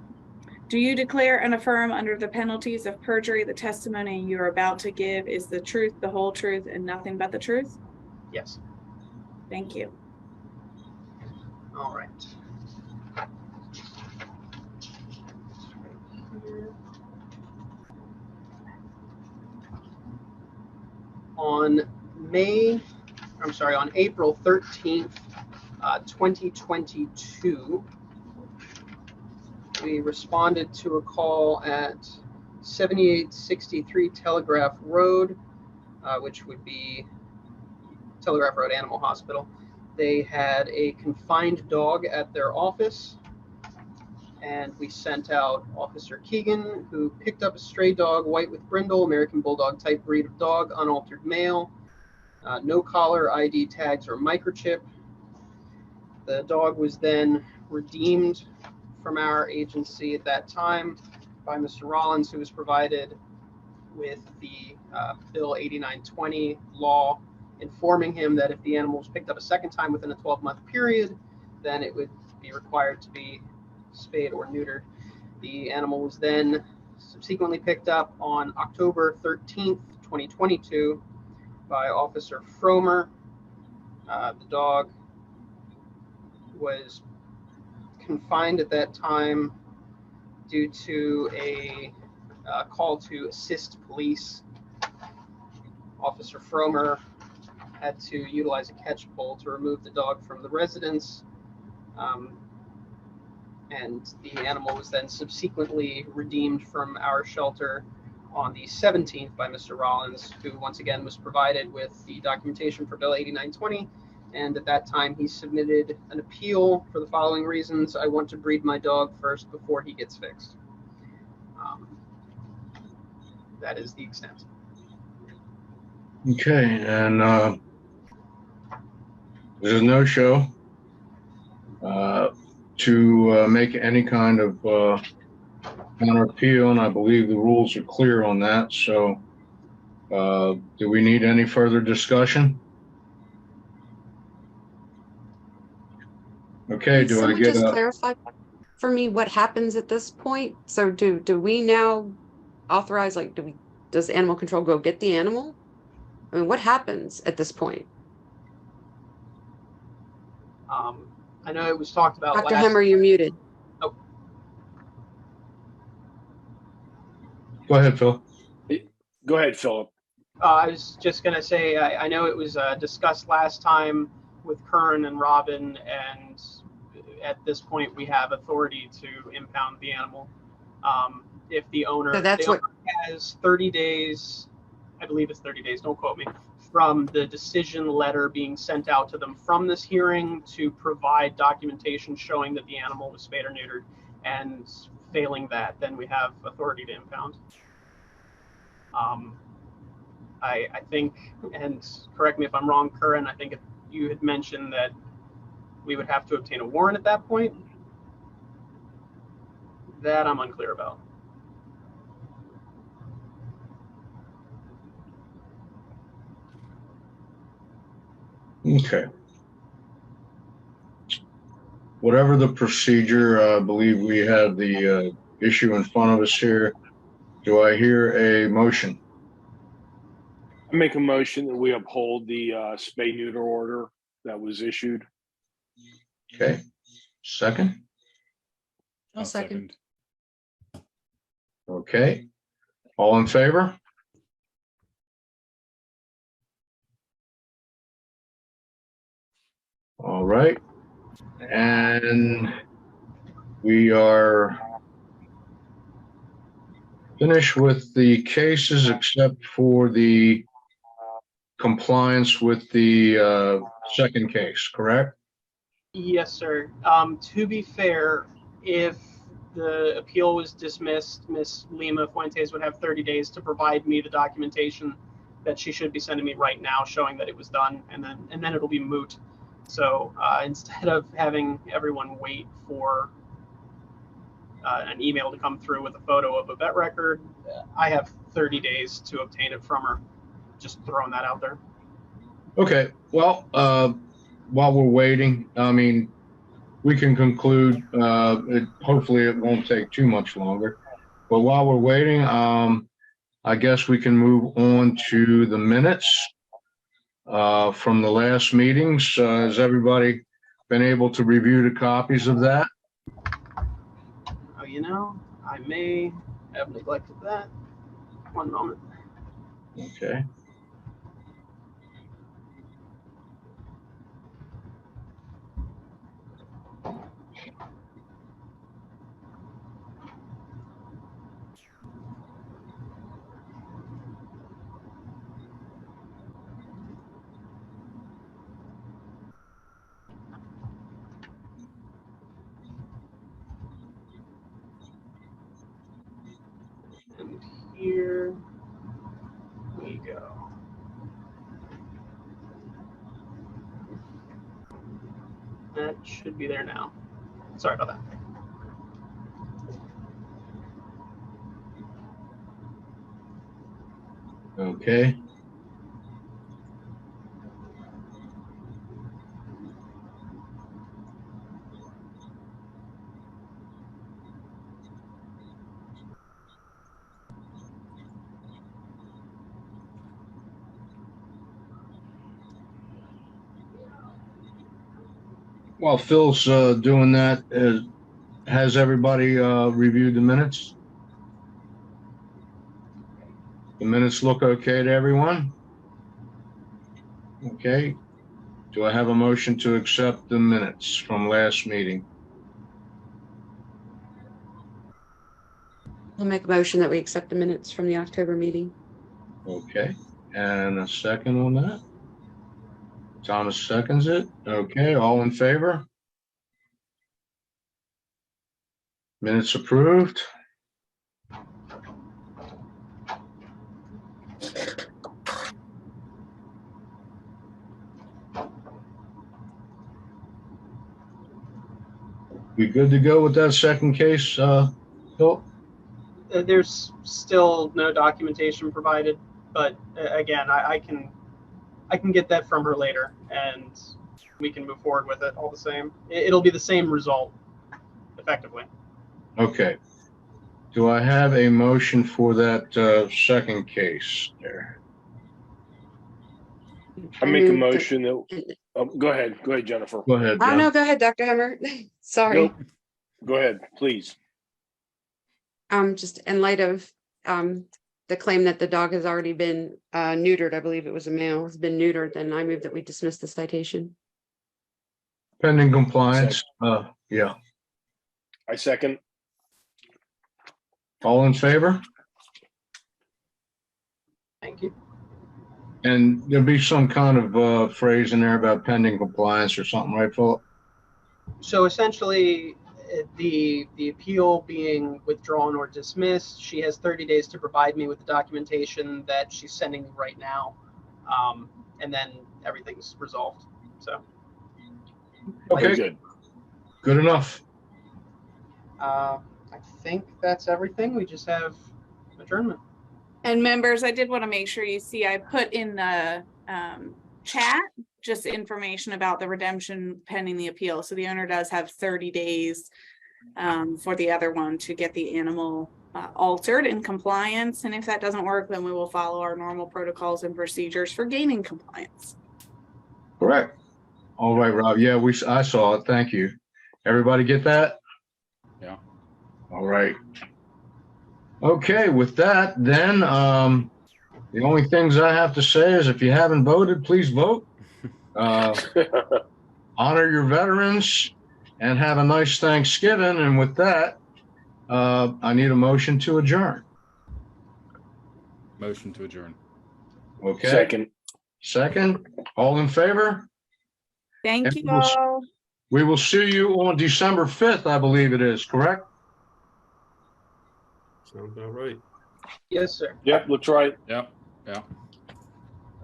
Do you declare and affirm under the penalties of perjury the testimony you are about to give is the truth, the whole truth, and nothing but the truth? Yes. Thank you. All right. On April 13th, 2022, we responded to a call at 7863 Telegraph Road, which would be Telegraph Road Animal Hospital. They had a confined dog at their office, and we sent out Officer Keegan, who picked up a stray dog, white with brindle, American Bulldog type breed of dog, unaltered male, no collar, ID tags, or microchip. The dog was then redeemed from our agency at that time by Mr. Rollins, who was provided with the Bill 8920 law, informing him that if the animal was picked up a second time within a 12-month period, then it would be required to be spayed or neutered. The animal was then subsequently picked up on October 13th, 2022 by Officer Fromer. The dog was confined at that time due to a call to assist police. Officer Fromer had to utilize a catch pole to remove the dog from the residence, and the animal was then subsequently redeemed from our shelter on the 17th by Mr. Rollins, who once again was provided with the documentation for Bill 8920. And at that time, he submitted an appeal for the following reasons: I want to breed my dog first before he gets fixed. That is the extent. Okay, and there's no show to make any kind of counter appeal, and I believe the rules are clear on that. So, do we need any further discussion? Okay, Can do I someone get just a clarify for me what happens at this point? So do we now authorize, like, does animal control go get the animal? I mean, what happens at this point? I know it was talked about Dr. last. Hemmer, you're muted. Oh, Go ahead, Phil. Go ahead, Philip. I was just going to say, I know it was discussed last time with Kern and Robin, and at this point we have authority to impound the animal. If the owner, has 30 days, I believe it's 30 days, don't quote me, from the decision letter being sent out to them from this hearing to provide documentation showing that the animal was spayed or neutered. and failing that, then we have authority to impound. I think, and correct me if I'm wrong, Curran, I think you had mentioned that we would have to obtain a warrant at that point. That I'm unclear about. Okay. Whatever the procedure, I believe we have the issue in front of us here. Do I hear a motion? I make a motion that we uphold the spay neuter order that was issued. Okay. Second? I'll second. Okay. All in favor? All right. And we are finished with the cases except for the compliance with the second case, correct? Yes, sir. To be fair, if the appeal was dismissed, Ms. Lima Fuentes would have 30 days to provide me the documentation that she should be sending me right now, showing that it was done, and then it'll be moot. So instead of having everyone wait for an email to come through with a photo of a vet record, I have 30 days to obtain it from her. Just throwing that out there. Okay. Well, while we're waiting, I mean, we can conclude. Hopefully, it won't take too much longer. But while we're waiting, I guess we can move on to the minutes from the last meetings. Has everybody been able to review the copies of that? Oh, you know, I may have neglected that. One moment. Okay. And here we go. That should be there now. Sorry about that. Okay. While Phil's doing that, has everybody reviewed the minutes? The minutes look okay to everyone? Okay. Do I have a motion to accept the minutes from last meeting? I'll make a motion that we accept the minutes from the October meeting. Okay. And a second on that? Thomas seconds it. Okay. All in favor? Minutes approved. We good to go with that second case, Phil? There's still no documentation provided, but again, I can get that from her later, and we can move forward with it all the same. It'll be the same result, effectively. Okay. Do I have a motion for that second case there? I make a motion that, go ahead, Jennifer. Go ahead, Oh, Jen. no, go ahead, Dr. Hemmer. Sorry. Nope. Go ahead, please. Just in light of the claim that the dog has already been neutered, I believe it was a male, has been neutered, then I move that we dismiss the citation. Pending compliance. Yeah. I second. All in favor? Thank you. And there'll be some kind of phrase in there about pending compliance or something, right, Philip? So essentially, the appeal being withdrawn or dismissed, she has 30 days to provide me with the documentation that she's sending me right now, and then everything's resolved. So. Okay, Good. good enough. I think that's everything. We just have adjournment. And members, I did want to make sure you see, I put in the chat just information about the redemption pending the appeal. So the owner does have 30 days for the other one to get the animal altered in compliance. And if that doesn't work, then we will follow our normal protocols and procedures for gaining compliance. Correct. All right, Rob. Yeah, I saw it. Thank you. Everybody get that? Yeah. All right. Okay, with that, then the only things I have to say is if you haven't voted, please vote. Honor your veterans and have a nice Thanksgiving. And with that, I need a motion to adjourn. Motion to adjourn. Okay. Second. All in favor? Thank And you all. we will see you on December 5th, I believe it is, correct? Sounds about right. Yes, sir. Yep, looks right. Yep. Yeah.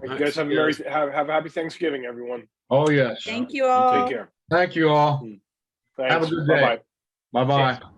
You guys have a happy Thanksgiving, everyone. Oh, yes. Thank you all. Take care. Thank you all. Thanks. Have a good day. Bye-bye. Bye-bye.